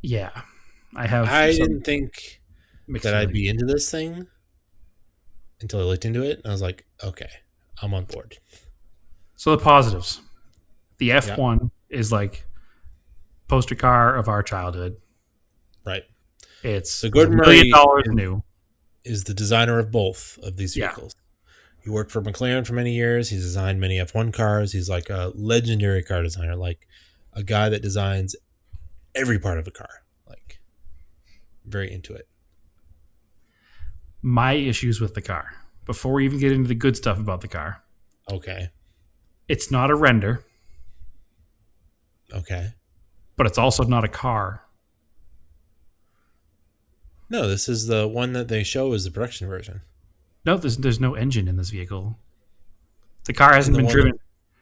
Yeah, I have. I didn't think that I'd be into this thing until I looked into it, and I was like, okay, I'm on board. So the positives. The F1 is poster car of our childhood. Right. It's Gordon $1 million Murray new. Is the designer of both of these vehicles. He worked for McLaren for many years. He's designed many F1 cars. He's like a legendary car designer, like a guy that designs every part of a car. Very into it. My issues with the car, before we even get into the good stuff about the car. Okay. It's not a render. Okay. But it's also not a car. No, this is the one that they show as the production version. No, there's no engine in this vehicle. The car hasn't been driven.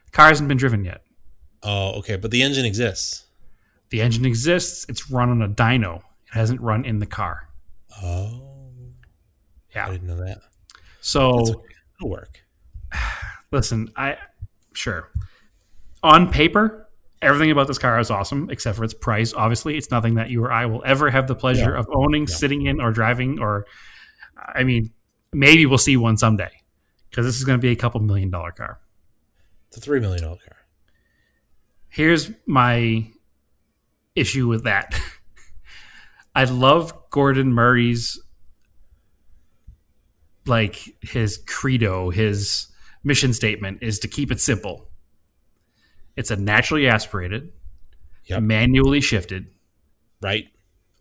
The car hasn't been driven yet. Oh, okay. But the engine exists. The engine exists. It's run on a dyno. It hasn't run in the car. Oh. Yeah. I didn't know that. So it'll work. Listen, sure. On paper, everything about this car is awesome, except for its price. Obviously, it's nothing that you or I will ever have the pleasure of owning, sitting in, or driving. Or, I mean, maybe we'll see one someday, because this is going to be a couple $1 million car. It's a $3 million car. Here's my issue with that. I love Gordon Murray's his credo, his mission statement is to keep it simple. It's a naturally aspirated, Yep. manually shifted, Right.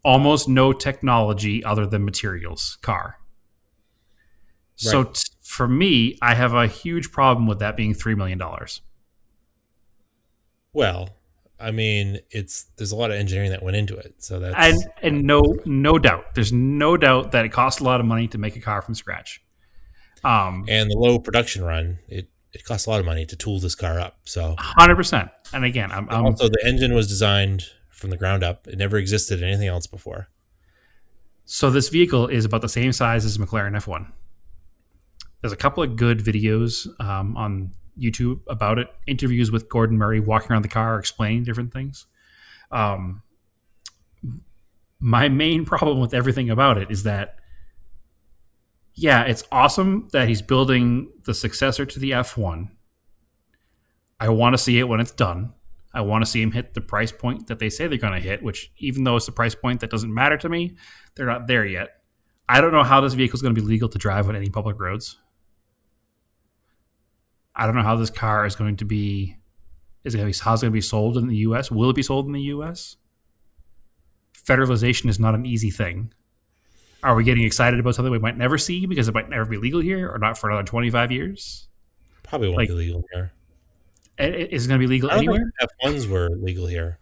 almost no technology other than materials car. So Right. for me, I have a huge problem with that being $3 million. Well, I mean, there's a lot of engineering that went into it, so that's And no doubt, there's no doubt that it costs a lot of money to make a car from scratch. and the low production run. It costs a lot of money to tool this car up. So 100%. And again, I'm also the engine was designed from the ground up. It never existed in anything else before. so this vehicle is about the same size as McLaren F1. There's a couple of good videos on YouTube about it. Interviews with Gordon Murray walking around the car, explaining different things. My main problem with everything about it is that, yeah, it's awesome that he's building the successor to the F1. I want to see it when it's done. I want to see him hit the price point that they say they're going to hit, which, even though it's a price point that doesn't matter to me, they're not there yet. I don't know how this vehicle is going to be legal to drive on any public roads. I don't know how this car is going to be. How's it going to be sold in the U.S.? Will it be sold in the U.S.? Federalization is not an easy thing. Are we getting excited about something we might never see because it might never be legal here, or not for another 25 years? Probably won't be legal here. Is it going to be legal I don't anywhere? think F1s were legal here.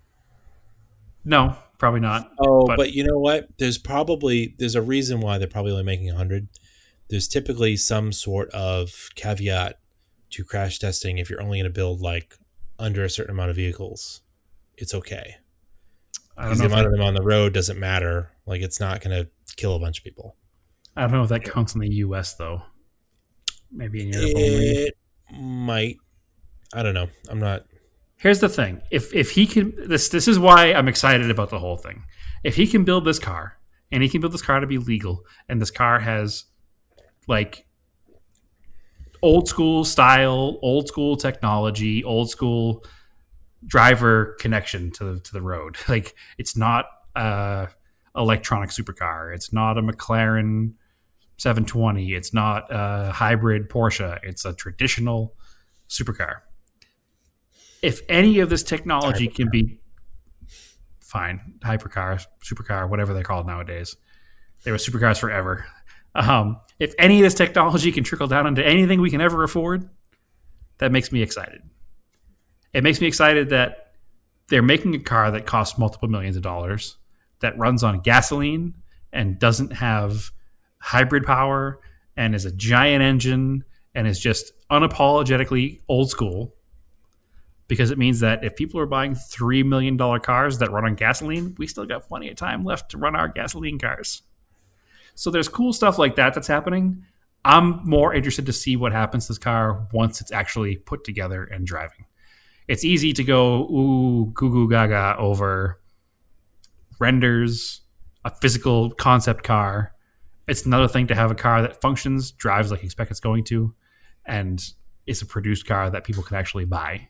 No, probably not. Oh, but you know what? There's a reason why they're probably only making 100. There's typically some sort of caveat to crash testing. If you're only going to build like under a certain amount of vehicles, it's okay. Because the amount of them on the road doesn't matter. Like, it's not going to kill a bunch of people. I don't know if that counts in the U.S. though. Maybe in Europe It might. I don't know. I'm not. Here's the thing: if he can, this is why I'm excited about the whole thing. If he can build this car, and he can build this car to be legal, and this car has like old school style, old school technology, old school driver connection to the road. Like, it's not a electronic supercar. It's not a McLaren 720. It's not a hybrid Porsche. It's a traditional supercar. If any of this technology can be fine, hypercar, supercar, whatever they're called nowadays, they were supercars forever. If any of this technology can trickle down into anything we can ever afford, that makes me excited. It makes me excited that they're making a car that costs multiple millions of dollars, that runs on gasoline and doesn't have hybrid power and is a giant engine and is just unapologetically old school. Because it means that if people are buying $3 million cars that run on gasoline, we still got plenty of time left to run our gasoline cars. So there's cool stuff like that that's happening. I'm more interested to see what happens to this car once it's actually put together and driving. It's easy to go, ooh, goo goo gaga over renders, a physical concept car. It's another thing to have a car that functions, drives like you expect it's going to, and is a produced car that people can actually buy.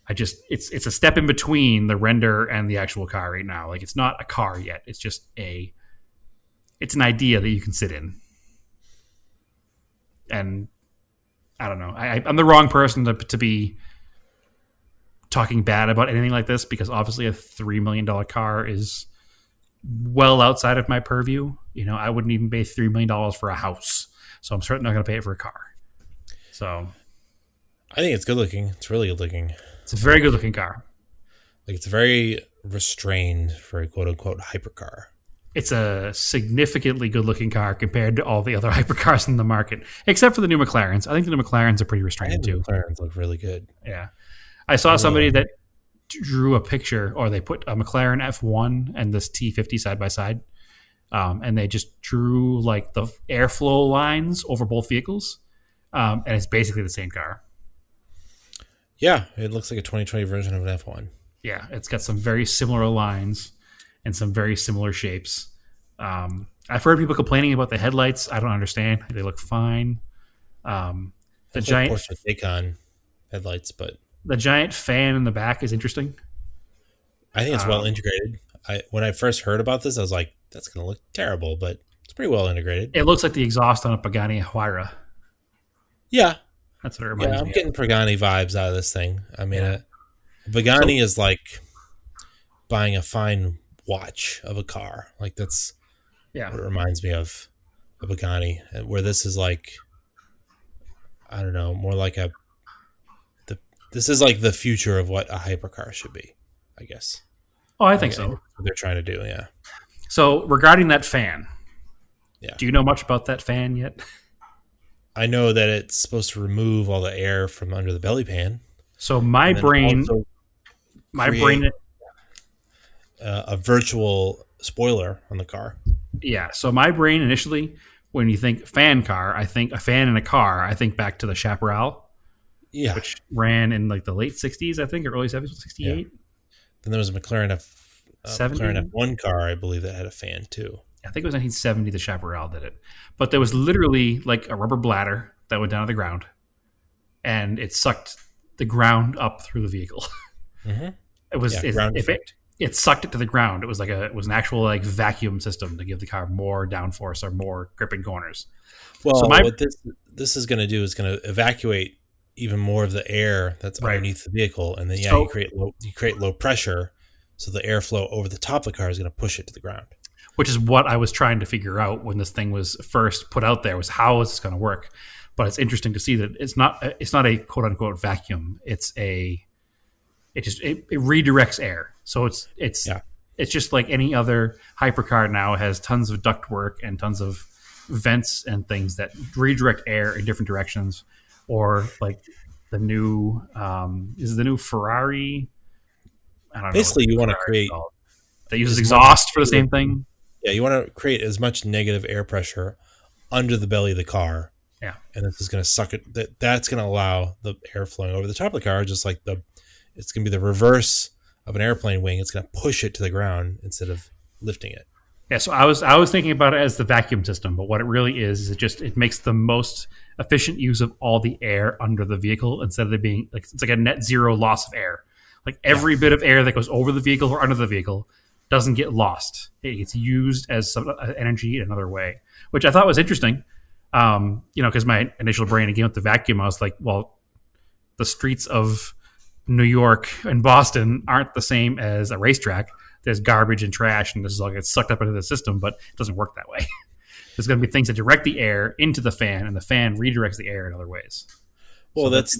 It's a step in between the render and the actual car right now. Like, it's not a car yet. It's just it's an idea that you can sit in. And I don't know. I'm the wrong person to be talking bad about anything like this, because obviously a $3 million car is well outside of my purview. You know, I wouldn't even pay $3 million for a house. So I'm certainly not going to pay it for a car. So I think it's good looking. It's really good looking. It's a very good looking car. Like, it's very restrained for a quote unquote hypercar. It's a significantly good looking car compared to all the other hypercars in the market, except for the new McLarens. I think the new McLarens are pretty restrained too. The McLarens look really good. Yeah. I saw somebody that drew a picture, or they put a McLaren F1 and this T50 side by side. And they just drew like the airflow lines over both vehicles. And it's basically the same car. Yeah, it looks like a 2020 version of an F1. Yeah, it's got some very similar lines and some very similar shapes. I've heard people complaining about the headlights. I don't understand. They look fine. The giant Porsche Taycan headlights, but the giant fan in the back is interesting. I think it's well integrated. When I first heard about this, I was like, "That's going to look terrible," but it's pretty well integrated. It looks like the exhaust on a Pagani Huayra. Yeah, That's what it Yeah, reminds I'm me getting of. Pagani vibes out of this thing. I mean, Yeah. So Pagani is like buying a fine watch of a car. Like that's yeah. what it reminds me of a Pagani, where this is like, I don't know, more like this is like the future of what a hypercar should be, I guess. Oh, I I think guess so. what they're trying to do. Yeah, So regarding that fan, yeah. do you know much about that fan yet? I know that it's supposed to remove all the air from under the belly pan, So and then also my create brain, a virtual spoiler on the car. yeah. So my brain initially, when you think fan car, I think a fan in a car. I think back to the Chaparral, Yeah, which ran in like the late '60s, I think, or early '70s, yeah. '68, Then there was a McLaren '70. F1 car, I believe, that had a fan too. I think it was 1970. The Chaparral did it, but there was literally like a rubber bladder that went down to the ground, and it sucked the ground up through the vehicle. Mm-hmm. It was Yeah, it, ground if it effect. it sucked it to the ground. It was an actual like vacuum system to give the car more downforce or more grip in corners. So Well, my what this is going to do is going to evacuate even more of the air that's right. underneath the vehicle, and then So you create low pressure, so the airflow over the top of the car is going to push it to the ground. which is what I was trying to figure out when this thing was first put out there was how is this going to work? But it's interesting to see that it's not a quote unquote vacuum. It redirects air. So Yeah. it's just like any other hypercar now has tons of ductwork and tons of vents and things that redirect air in different directions. Or like the new is the new Ferrari. I don't know. Basically, you want to Ferrari's create called. That uses as much exhaust for the same thing. yeah, you want to create as much negative air pressure under the belly of the car, Yeah. and this is going to suck it. That's going to allow the air flowing over the top of the car, just like it's going to be the reverse of an airplane wing. It's going to push it to the ground instead of lifting it. Yeah, so I was thinking about it as the vacuum system, but what it really is it makes the most efficient use of all the air under the vehicle instead of it being like it's like a net zero loss of air. Like every bit of air that goes over the vehicle or under the vehicle doesn't get lost. It gets used as some energy in another way, which I thought was interesting. Because my initial brain again with the vacuum, I was like, well, the streets of New York and Boston aren't the same as a racetrack. There's garbage and trash, and this is all gets sucked up into the system, but it doesn't work that way. There's going to be things that direct the air into the fan, and the fan redirects the air in other ways. Well, So that's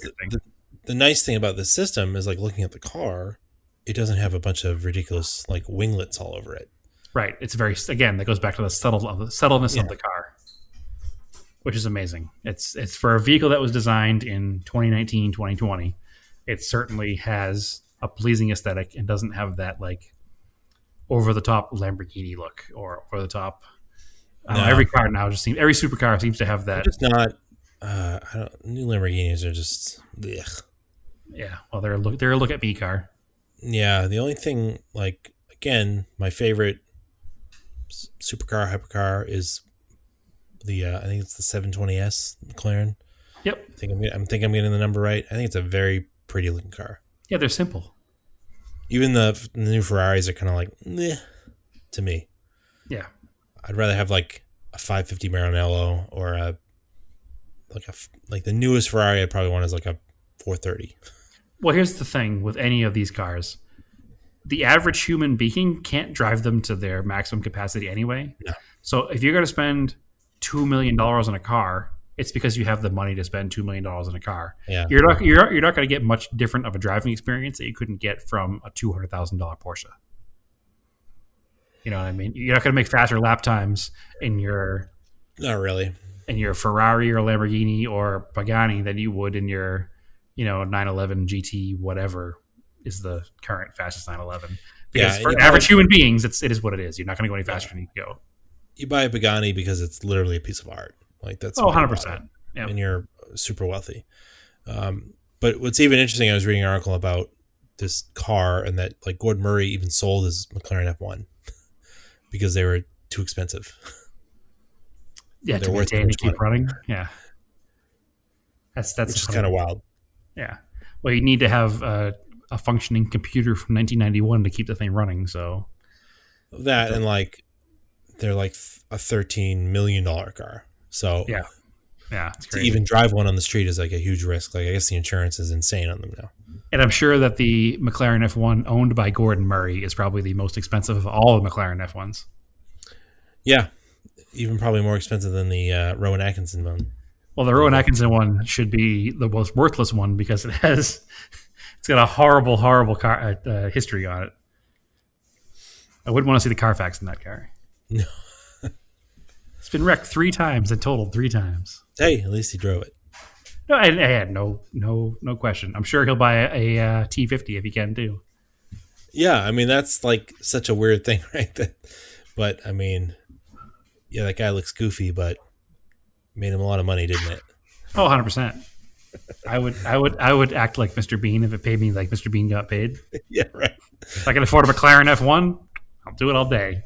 the nice thing about this system is like looking at the car, it doesn't have a bunch of ridiculous like winglets all over it. right. It's very again that goes back to the subtleness of the car, which is amazing. It's for a vehicle that was designed in 2019, 2020. It certainly has a pleasing aesthetic and doesn't have that like over the top Lamborghini look or over the top. No. Every car now every supercar seems to have They're that. just not. New Lamborghinis are just. Ugh. Yeah, well, they're a look at me car. Yeah, the only thing, like, again, my favorite supercar, hypercar is I think it's the 720S McLaren. Yep. I'm getting the number right. I think it's a very pretty looking car. Yeah, they're simple. Even the new Ferraris are kind of like, meh, to me. Yeah. I'd rather have like a 550 Maranello or like the newest Ferrari I'd probably want is like a 430. Well, here's the thing with any of these cars. The average human being can't drive them to their maximum capacity anyway. No. So if you're going to spend $2 million on a car, it's because you have the money to spend $2 million on a car. Yeah. You're not going to get much different of a driving experience that you couldn't get from a $200,000 Porsche. You know what I mean? You're not going to make faster lap times in your Not really. Ferrari or Lamborghini or Pagani than you would in your 911 GT whatever is the current fastest 911. Because for average human beings, it is what it is. You're not going to go any faster than you can go. You buy a Pagani because it's literally a piece of art. Like that's 100%. Yeah. And you're super wealthy. But what's even interesting, I was reading an article about this car and that like Gordon Murray even sold his McLaren F1 because they were too expensive. Yeah, They're to worth maintain too and much keep money. running. Yeah. That's Which is kind of wild. Yeah. Well, you need to have a functioning computer from 1991 to keep the thing running. So That and like they're like a $13 million car. So yeah, Yeah, it's To crazy. even drive one on the street is like a huge risk. Like I guess the insurance is insane on them now. And I'm sure that the McLaren F1 owned by Gordon Murray is probably the most expensive of all the McLaren F1s. Yeah, even probably more expensive than the Rowan Atkinson one. Well, the Rowan Atkinson one should be the most worthless one because it's got a horrible car history on it. I wouldn't want to see the Carfax in that car. No. It's been wrecked 3 times and totaled 3 times. Hey, at least he drove it. No, I had no question. I'm sure he'll buy a T50 if he can too. Yeah, I mean that's like such a weird thing, right? But I mean, yeah, that guy looks goofy, but made him a lot of money, didn't it? Oh, 100%. I would act like Mr. Bean if it paid me like Mr. Bean got paid. Yeah, right. If I can afford a McLaren F1, I'll do it all day.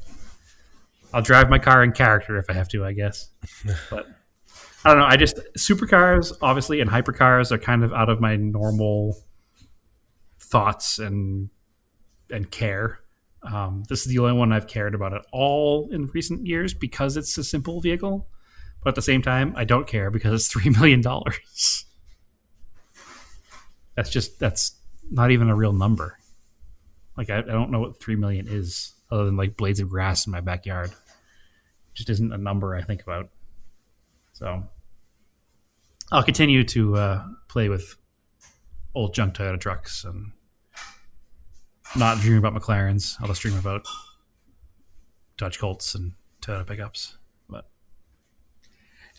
I'll drive my car in character if I have to, I guess. But I don't know. Supercars, obviously, and hypercars are kind of out of my normal thoughts and care. This is the only one I've cared about at all in recent years because it's a simple vehicle. But at the same time, I don't care because it's $3 million. That's not even a real number. Like I don't know what 3 million is other than like blades of grass in my backyard. It just isn't a number I think about. So I'll continue to play with old junk Toyota trucks and not dream about McLarens. I'll just dream about Dodge Colts and Toyota pickups. But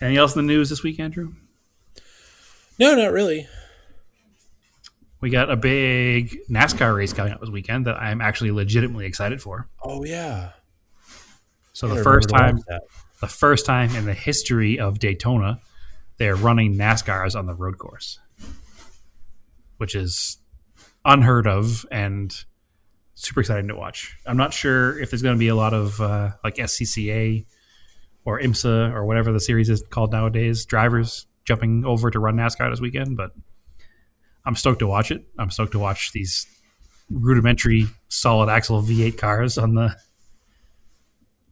anything else in the news this week, Andrew? No, not really. We got a big NASCAR race coming up this weekend that I'm actually legitimately excited for. Oh yeah. So the first time in the history of Daytona, they're running NASCARs on the road course, which is unheard of and super exciting to watch. I'm not sure if there's going to be a lot of like SCCA or IMSA or whatever the series is called nowadays, drivers jumping over to run NASCAR this weekend, but I'm stoked to watch it. I'm stoked to watch these rudimentary solid axle V8 cars on the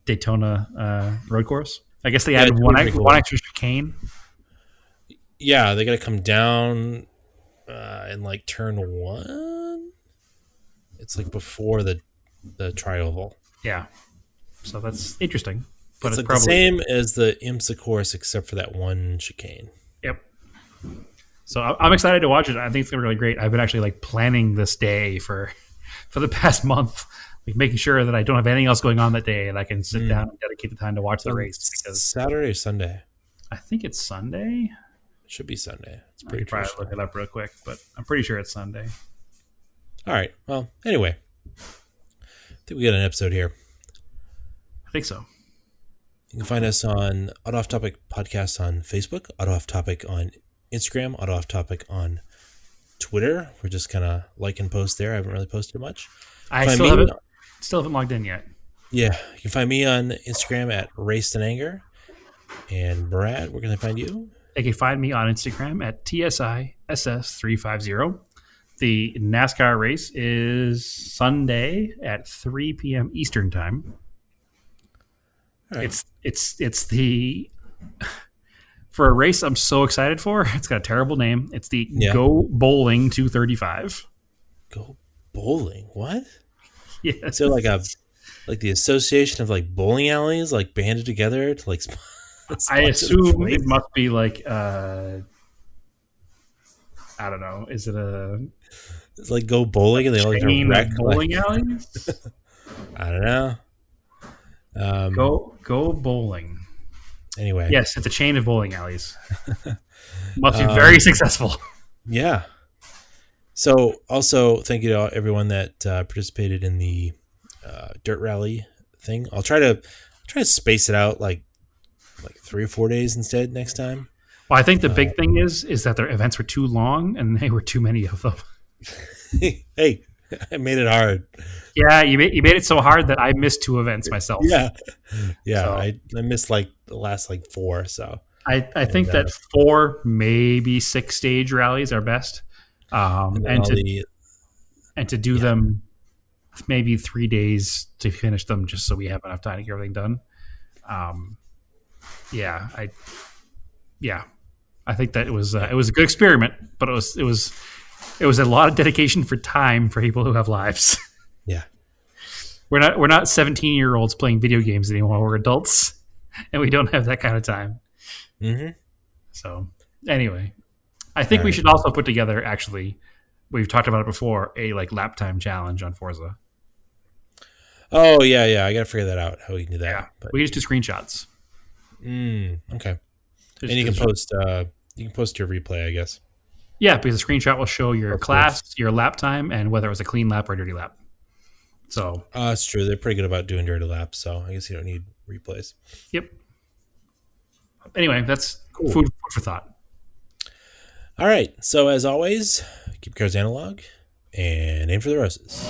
Daytona road course. I guess they added one extra chicane. Yeah, they got to come down in like turn 1. It's like before the tri-oval. Yeah, so that's interesting. But it's like probably the same as the IMSA course except for that one chicane. Yep. So I'm excited to watch it. I think it's really great. I've been actually like planning this day for the past month, like making sure that I don't have anything else going on that day and I can sit down and dedicate the time to watch the race. Because Saturday or Sunday? I think it's Sunday. It should be Sunday. It's pretty true. Probably look it up real quick, but I'm pretty sure it's Sunday. All right. Well, anyway, I think we got an episode here. I think so. You can find us on Auto Off Topic Podcast on Facebook, Auto Off Topic on Instagram, Auto Off Topic on Twitter. We're just kind of like and post there. I haven't really posted much. I still haven't logged in yet. Yeah. You can find me on Instagram at Raced in Anger. And Brad, where can I find you? They can find me on Instagram at TSISS350. The NASCAR race is Sunday at 3 p.m. Eastern time. Right. It's the for a race I'm so excited for. It's got a terrible name. It's the Go Bowling 235. Go Bowling? What? Yeah. Is there like the association of like bowling alleys like banded together to like? I assume it must be like I don't know. Is it It's like Go Bowling and they all wreck bowling alleys? I don't know. Go Bowling. Anyway. Yes, it's a chain of bowling alleys. Must be very successful. Yeah. So also thank you to everyone that participated in the dirt rally thing. I'll try to space it out like 3 or 4 days instead next time. Well, I think the big thing is that their events were too long and they were too many of them. Hey, I made it hard. Yeah, you made it so hard that I missed 2 events myself. Yeah. So, I missed like the last 4. So I think that 4, maybe 6 stage rallies are best, and to do them maybe 3 days to finish them, just so we have enough time to get everything done. I think that it was a good experiment, but it was a lot of dedication for time for people who have lives. Yeah. We're not 17-year-olds playing video games anymore. We're adults, and we don't have that kind of time. Mm-hmm. So anyway, I think we should also put together. Actually, we've talked about it before. A lap time challenge on Forza. Oh yeah. I gotta figure that out. How we can do that. Yeah, but we just do screenshots. Okay. And you can post. You can post your replay, I guess. Yeah, because the screenshot will show your class, your lap time, and whether it was a clean lap or a dirty lap. So that's true. They're pretty good about doing dirty laps, so I guess you don't need replays. Yep. Anyway, that's cool. Food for thought. All right. So as always, keep cars analog and aim for the roses.